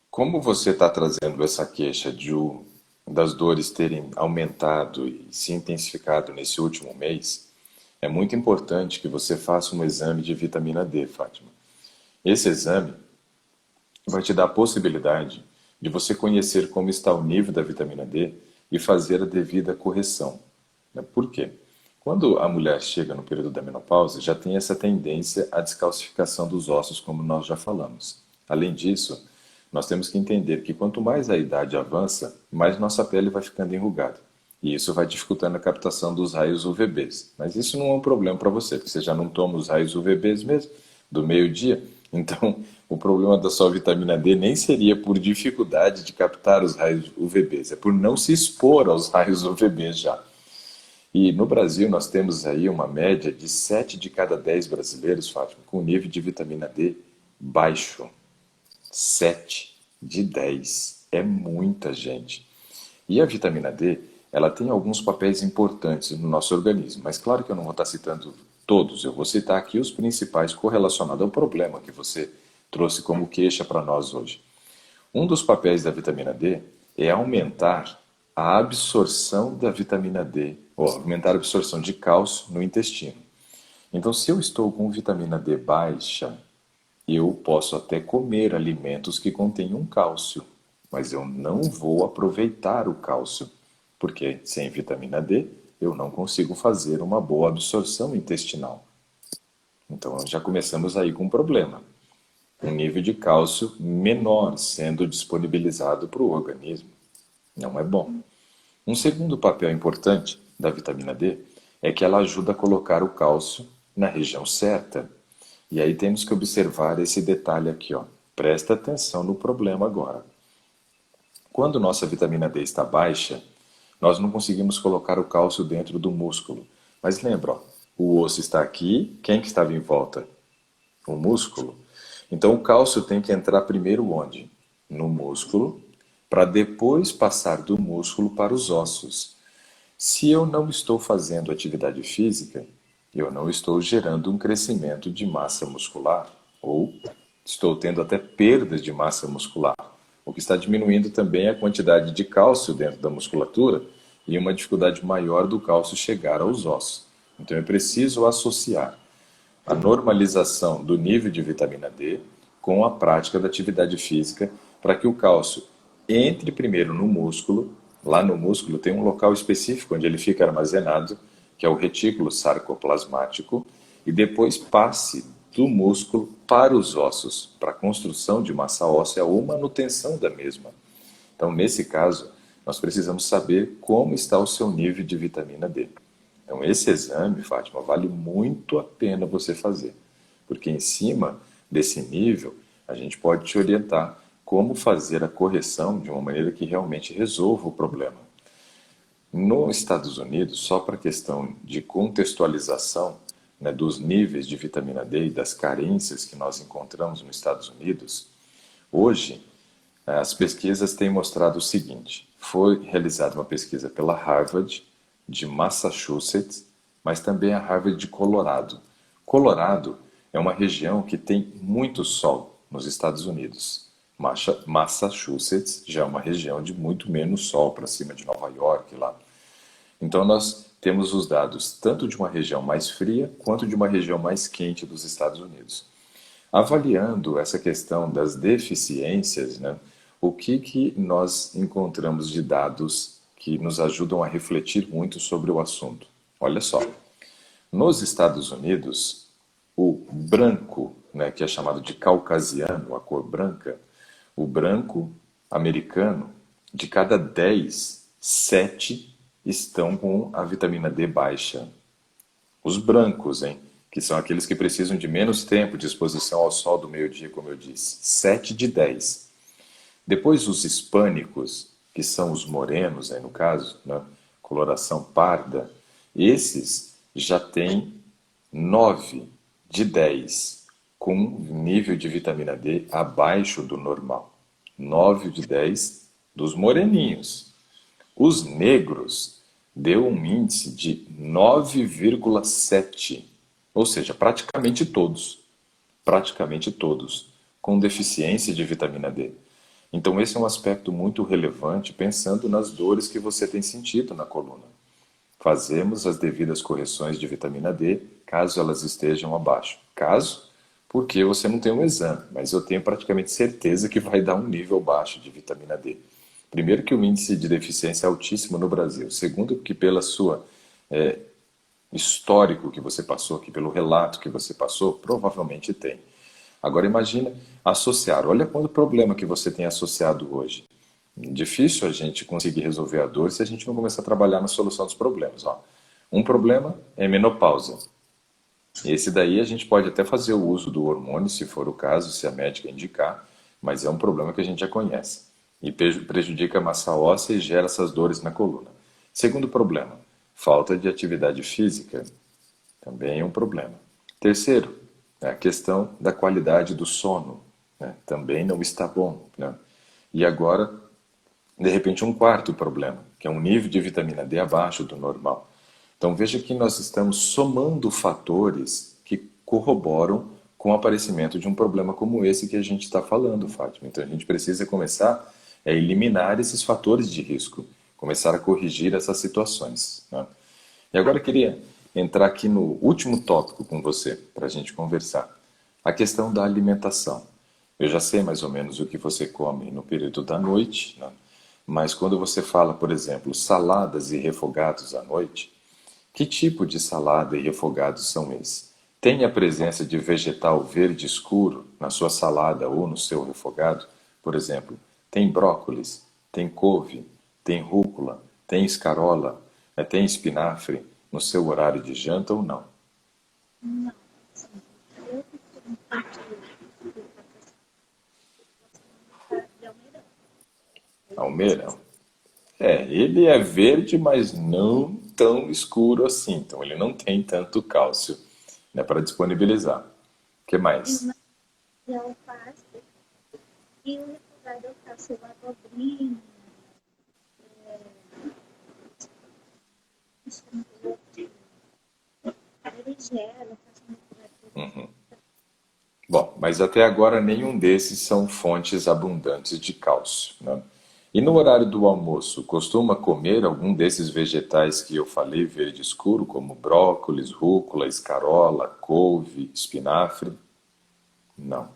Como você está trazendo essa queixa das dores terem aumentado e se intensificado nesse último mês, é muito importante que você faça um exame de vitamina D, Fátima. Esse exame vai te dar a possibilidade de você conhecer como está o nível da vitamina D e fazer a devida correção. Por quê? Quando a mulher chega no período da menopausa, já tem essa tendência à descalcificação dos ossos, como nós já falamos. Além disso, nós temos que entender que quanto mais a idade avança, mais nossa pele vai ficando enrugada. E isso vai dificultando a captação dos raios UVBs. Mas isso não é um problema para você, porque você já não toma os raios UVBs mesmo, do meio-dia. Então, o problema da sua vitamina D nem seria por dificuldade de captar os raios UVBs, é por não se expor aos raios UVBs já. E no Brasil nós temos aí uma média de 7 de cada 10 brasileiros, Fátima, com nível de vitamina D baixo. 7 de 10 é muita gente. E a vitamina D, ela tem alguns papéis importantes no nosso organismo, mas claro que eu não vou estar citando todos, eu vou citar aqui os principais correlacionados ao problema que você trouxe como queixa para nós hoje. Um dos papéis da vitamina D é aumentar a absorção da vitamina D, ou aumentar a absorção de cálcio no intestino. Então, se eu estou com vitamina D baixa, eu posso até comer alimentos que contenham cálcio, mas eu não vou aproveitar o cálcio, porque sem vitamina D eu não consigo fazer uma boa absorção intestinal. Então, já começamos aí com um problema. Um nível de cálcio menor sendo disponibilizado para o organismo. Não é bom. Um segundo papel importante da vitamina D é que ela ajuda a colocar o cálcio na região certa. E aí temos que observar esse detalhe aqui, ó. Presta atenção no problema agora. Quando nossa vitamina D está baixa, nós não conseguimos colocar o cálcio dentro do músculo. Mas lembra, ó, o osso está aqui, quem que estava em volta? O músculo. Então o cálcio tem que entrar primeiro onde? No músculo, para depois passar do músculo para os ossos. Se eu não estou fazendo atividade física, eu não estou gerando um crescimento de massa muscular, ou estou tendo até perdas de massa muscular, o que está diminuindo também a quantidade de cálcio dentro da musculatura e uma dificuldade maior do cálcio chegar aos ossos. Então é preciso associar a normalização do nível de vitamina D com a prática da atividade física para que o cálcio entre primeiro no músculo. Lá no músculo tem um local específico onde ele fica armazenado, que é o retículo sarcoplasmático, e depois passe do músculo para os ossos, para a construção de massa óssea ou manutenção da mesma. Então, nesse caso, nós precisamos saber como está o seu nível de vitamina D. Então, esse exame, Fátima, vale muito a pena você fazer, porque em cima desse nível, a gente pode te orientar como fazer a correção de uma maneira que realmente resolva o problema. Nos Estados Unidos, só para questão de contextualização, né, dos níveis de vitamina D e das carências que nós encontramos nos Estados Unidos, hoje as pesquisas têm mostrado o seguinte: foi realizada uma pesquisa pela Harvard, de Massachusetts, mas também a Harvard de Colorado. Colorado é uma região que tem muito sol nos Estados Unidos. Massachusetts já é uma região de muito menos sol, para cima de Nova York lá. Então nós temos os dados tanto de uma região mais fria quanto de uma região mais quente dos Estados Unidos. Avaliando essa questão das deficiências, né, o que nós encontramos de dados que nos ajudam a refletir muito sobre o assunto? Olha só, nos Estados Unidos, o branco, né, que é chamado de caucasiano, a cor branca, o branco americano, de cada 10, 7 estão com a vitamina D baixa. Os brancos, hein? Que são aqueles que precisam de menos tempo de exposição ao sol do meio-dia, como eu disse. 7 de 10. Depois os hispânicos, que são os morenos, aí no caso, né? Coloração parda, esses já têm 9 de 10, com nível de vitamina D abaixo do normal. 9 de 10 dos moreninhos. Os negros deu um índice de 9,7, ou seja, praticamente todos, com deficiência de vitamina D. Então esse é um aspecto muito relevante pensando nas dores que você tem sentido na coluna. Fazemos as devidas correções de vitamina D caso elas estejam abaixo. Caso, porque você não tem um exame, mas eu tenho praticamente certeza que vai dar um nível baixo de vitamina D. Primeiro que o índice de deficiência é altíssimo no Brasil. Segundo que pela sua histórico que você passou aqui, pelo relato que você passou, provavelmente tem. Agora imagina associar. Olha quanto problema que você tem associado hoje. Difícil a gente conseguir resolver a dor se a gente não começar a trabalhar na solução dos problemas. Ó. Um problema é menopausa. Esse daí a gente pode até fazer o uso do hormônio, se for o caso, se a médica indicar, mas é um problema que a gente já conhece. E prejudica a massa óssea e gera essas dores na coluna. Segundo problema, falta de atividade física. Também é um problema. Terceiro, é a questão da qualidade do sono. Né? Também não está bom. Né? E agora, de repente, um quarto problema, que é um nível de vitamina D abaixo do normal. Então veja que nós estamos somando fatores que corroboram com o aparecimento de um problema como esse que a gente está falando, Fátima. Então a gente precisa começar a eliminar esses fatores de risco, começar a corrigir essas situações. Né? E agora eu queria entrar aqui no último tópico com você, para a gente conversar. A questão da alimentação. Eu já sei mais ou menos o que você come no período da noite, né? Mas quando você fala, por exemplo, saladas e refogados à noite, que tipo de salada e refogados são esses? Tem a presença de vegetal verde escuro na sua salada ou no seu refogado? Por exemplo, tem brócolis, tem couve, tem rúcula, tem escarola, tem espinafre no seu horário de janta ou não? Não, assim, eu costumo curtir de almeirão. Eu gosto Almeirão. Ele é verde, mas não tão escuro assim. Então ele não tem tanto cálcio, né, para disponibilizar. O que de mais? uma de alface e o refogado eu faço abobrinha, berinjela, eu faço um refogado de berinjela. Bom, mas até agora nenhum desses são fontes abundantes de cálcio, né? E no horário do almoço, costuma comer algum desses vegetais que eu falei, verde escuro, como brócolis, rúcula, escarola, couve, espinafre? Não.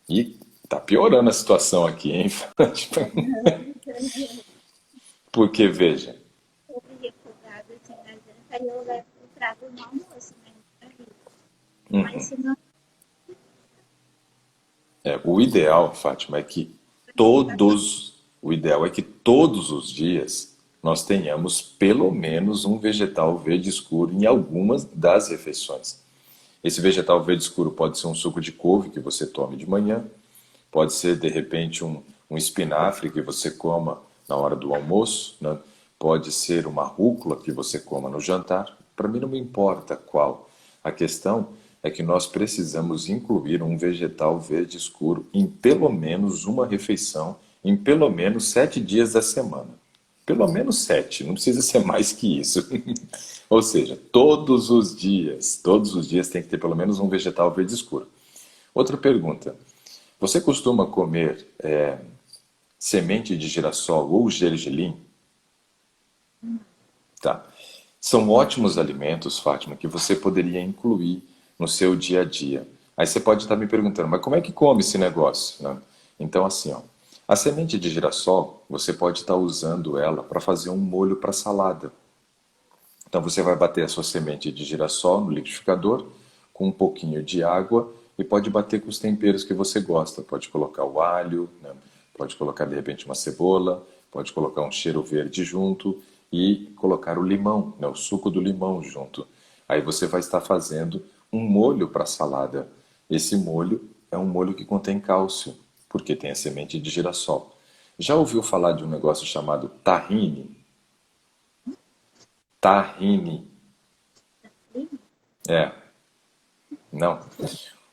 E tá piorando a situação aqui, hein, Fátima? Porque, veja, Sobre refogado, assim, na janta, aí eu levo o prato no almoço, né? Mas se não, o ideal, Fátima, é que o ideal é que todos os dias nós tenhamos pelo menos um vegetal verde escuro em algumas das refeições. Esse vegetal verde escuro pode ser um suco de couve que você tome de manhã, pode ser de repente um espinafre que você coma na hora do almoço, né? Pode ser uma rúcula que você coma no jantar. Para mim não me importa qual. A questão é que nós precisamos incluir um vegetal verde escuro em pelo menos uma refeição, em pelo menos 7 dias da semana. Pelo menos 7, não precisa ser mais que isso. Ou seja, todos os dias tem que ter pelo menos um vegetal verde escuro. Outra pergunta. Você costuma comer semente de girassol ou gergelim? Tá. São ótimos alimentos, Fátima, que você poderia incluir no seu dia a dia. Aí você pode estar me perguntando, mas como é que come esse negócio, né? Então, assim, ó, a semente de girassol, você pode estar usando ela para fazer um molho para salada. Então você vai bater a sua semente de girassol no liquidificador com um pouquinho de água e pode bater com os temperos que você gosta. Pode colocar o alho, né? Pode colocar de repente uma cebola, pode colocar um cheiro verde junto e colocar o limão, né? O suco do limão junto. Aí você vai estar fazendo um molho para salada. Esse molho é um molho que contém cálcio, porque tem a semente de girassol. Já ouviu falar de um negócio chamado tahine? Tahine. É, não.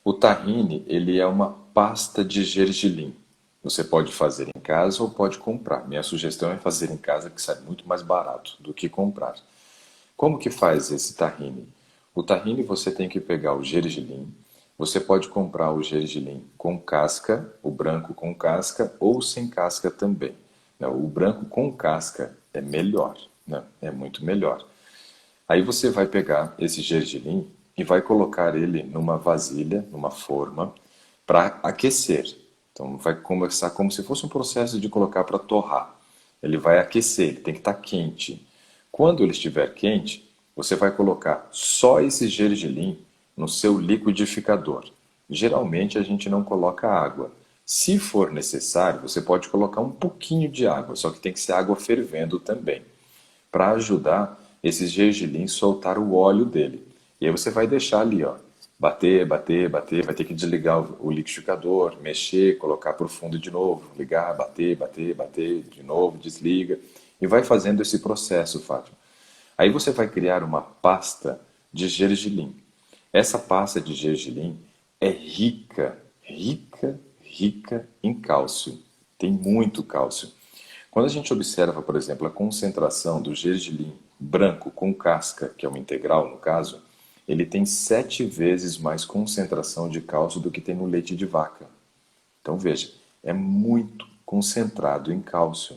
O tahine, ele é uma pasta de gergelim. Você pode fazer em casa ou pode comprar. Minha sugestão é fazer em casa, que sai muito mais barato do que comprar. Como que faz esse tahine? O tahine você tem que pegar o gergelim. Você pode comprar o gergelim com casca, o branco com casca ou sem casca também. O branco com casca é melhor, né? É muito melhor. Aí você vai pegar esse gergelim e vai colocar ele numa vasilha, numa forma, para aquecer. Então vai começar como se fosse um processo de colocar para torrar. Ele vai aquecer, ele tem que estar quente. Quando ele estiver quente, você vai colocar só esse gergelim no seu liquidificador. Geralmente a gente não coloca água. Se for necessário, você pode colocar um pouquinho de água, só que tem que ser água fervendo também, para ajudar esse gergelim a soltar o óleo dele. E aí você vai deixar ali, ó, bater, bater, bater, vai ter que desligar o liquidificador, mexer, colocar para o fundo de novo, ligar, bater, bater, bater, de novo, desliga, e vai fazendo esse processo, Fátima. Aí você vai criar uma pasta de gergelim. Essa pasta de gergelim é rica, rica, rica em cálcio. Tem muito cálcio. Quando a gente observa, por exemplo, a concentração do gergelim branco com casca, que é uma integral no caso, ele tem 7 vezes mais concentração de cálcio do que tem no leite de vaca. Então veja, é muito concentrado em cálcio.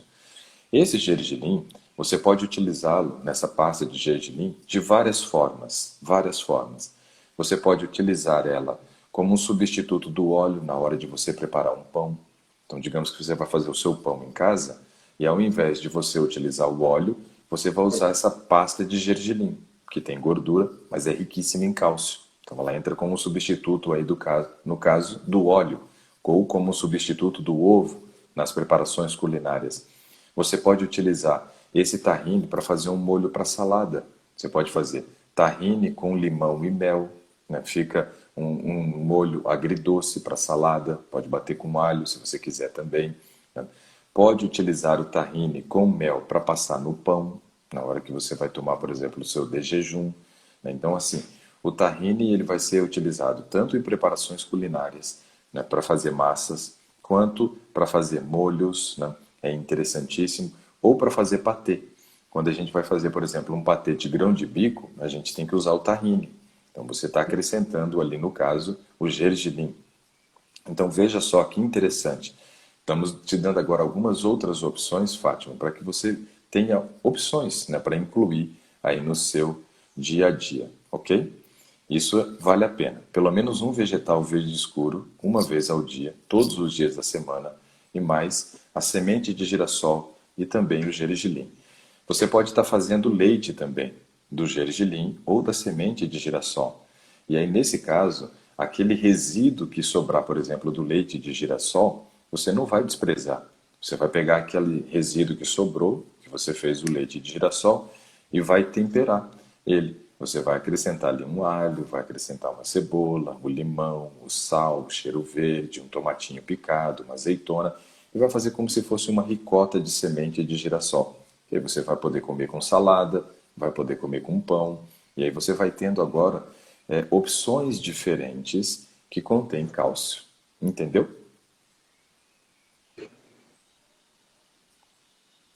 Esse gergelim, você pode utilizá-lo nessa pasta de gergelim de várias formas, várias formas. Você pode utilizar ela como um substituto do óleo na hora de você preparar um pão. Então, digamos que você vai fazer o seu pão em casa e ao invés de você utilizar o óleo, você vai usar essa pasta de gergelim, que tem gordura, mas é riquíssima em cálcio. Então, ela entra como substituto aí no caso do óleo, ou como substituto do ovo nas preparações culinárias. Você pode utilizar esse tahine para fazer um molho para salada. Você pode fazer tahine com limão e mel, né? Fica um molho agridoce para salada. Pode bater com alho se você quiser também, né? Pode utilizar o tahine com mel para passar no pão, na hora que você vai tomar, por exemplo, o seu de jejum, né? Então, assim, o tahine ele vai ser utilizado tanto em preparações culinárias, né, para fazer massas, quanto para fazer molhos, né? É interessantíssimo, ou para fazer patê. Quando a gente vai fazer, por exemplo, um patê de grão de bico, a gente tem que usar o tahine. Então você está acrescentando ali, no caso, o gergelim. Então veja só que interessante. Estamos te dando agora algumas outras opções, Fátima, para que você tenha opções, né, para incluir aí no seu dia a dia, ok? Isso vale a pena. Pelo menos um vegetal verde escuro, uma vez ao dia, todos os dias da semana, e mais a semente de girassol e também o gergelim. Você pode estar fazendo leite também, do gergelim ou da semente de girassol. E aí, nesse caso, aquele resíduo que sobrar, por exemplo, do leite de girassol, você não vai desprezar. Você vai pegar aquele resíduo que sobrou, que você fez o leite de girassol, e vai temperar ele. Você vai acrescentar ali um alho, vai acrescentar uma cebola, o limão, o sal, o cheiro verde, um tomatinho picado, uma azeitona, e vai fazer como se fosse uma ricota de semente de girassol. E aí você vai poder comer com salada, vai poder comer com pão, e aí você vai tendo agora opções diferentes que contêm cálcio. Entendeu?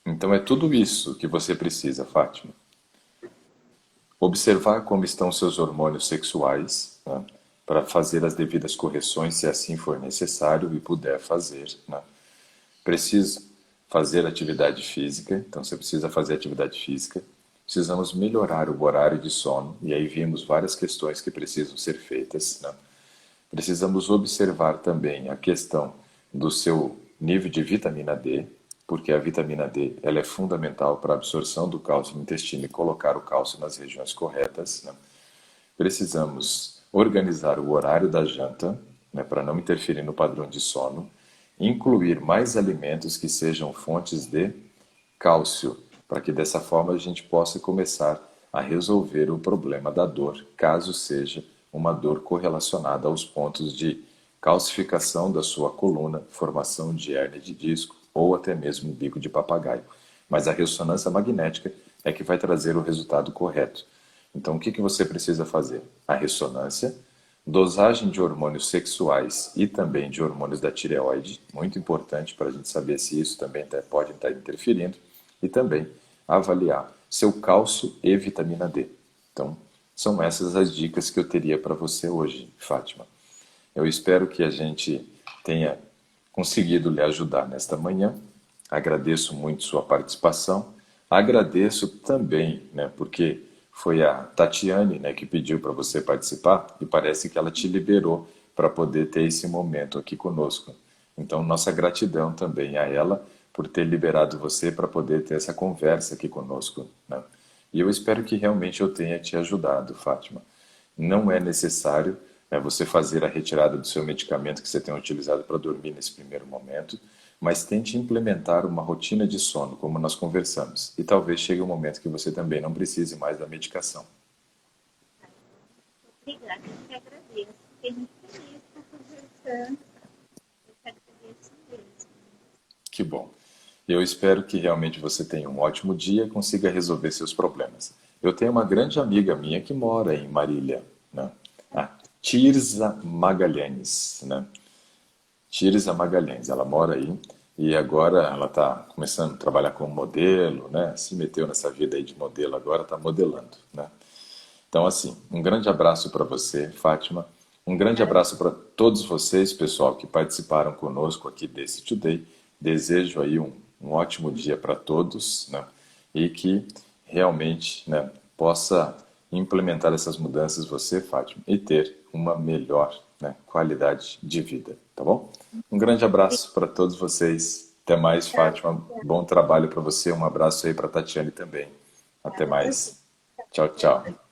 Então é tudo isso que você precisa, Fátima. Observar como estão seus hormônios sexuais, né, para fazer as devidas correções, se assim for necessário e puder fazer, né. Preciso fazer atividade física, então você precisa fazer atividade física. Precisamos melhorar o horário de sono, e aí vimos várias questões que precisam ser feitas, né. Precisamos observar também a questão do seu nível de vitamina D, porque a vitamina D ela é fundamental para a absorção do cálcio no intestino e colocar o cálcio nas regiões corretas, né? Precisamos organizar o horário da janta, né, para não interferir no padrão de sono, incluir mais alimentos que sejam fontes de cálcio, para que dessa forma a gente possa começar a resolver o problema da dor, caso seja uma dor correlacionada aos pontos de calcificação da sua coluna, formação de hérnia de disco ou até mesmo bico de papagaio. Mas a ressonância magnética é que vai trazer o resultado correto. Então, o que você precisa fazer? A ressonância, dosagem de hormônios sexuais e também de hormônios da tireoide, muito importante para a gente saber se isso também pode estar interferindo, e também avaliar seu cálcio e vitamina D. Então, são essas as dicas que eu teria para você hoje, Fátima. Eu espero que a gente tenha conseguido lhe ajudar nesta manhã. Agradeço muito sua participação. Agradeço também, né, porque foi a Tatiane, né, que pediu para você participar e parece que ela te liberou para poder ter esse momento aqui conosco. Então, nossa gratidão também a ela por ter liberado você para poder ter essa conversa aqui conosco, né? E eu espero que realmente eu tenha te ajudado, Fátima. Não é necessário, né, você fazer a retirada do seu medicamento que você tem utilizado para dormir nesse primeiro momento, mas tente implementar uma rotina de sono, como nós conversamos. E talvez chegue um momento que você também não precise mais da medicação. Obrigada, eu que agradeço. Fiquei muito feliz de estar conversando. Eu que agradeço mesmo. Que bom. Eu espero que realmente você tenha um ótimo dia e consiga resolver seus problemas. Eu tenho uma grande amiga minha que mora em Marília, né? A Tirza Magalhães, né? Tirza Magalhães, ela mora aí e agora ela está começando a trabalhar como modelo, né? Se meteu nessa vida aí de modelo, agora está modelando, né? Então, assim, um grande abraço para você, Fátima. Um grande abraço para todos vocês, pessoal, que participaram conosco aqui desse Today. Desejo aí um ótimo dia para todos, né? E que realmente, né, possa implementar essas mudanças você, Fátima, e ter uma melhor, né, qualidade de vida, tá bom? Um grande abraço para todos vocês. Até mais, Fátima. Bom trabalho para você. Um abraço aí para a Tatiane também. Até mais. Tchau, tchau.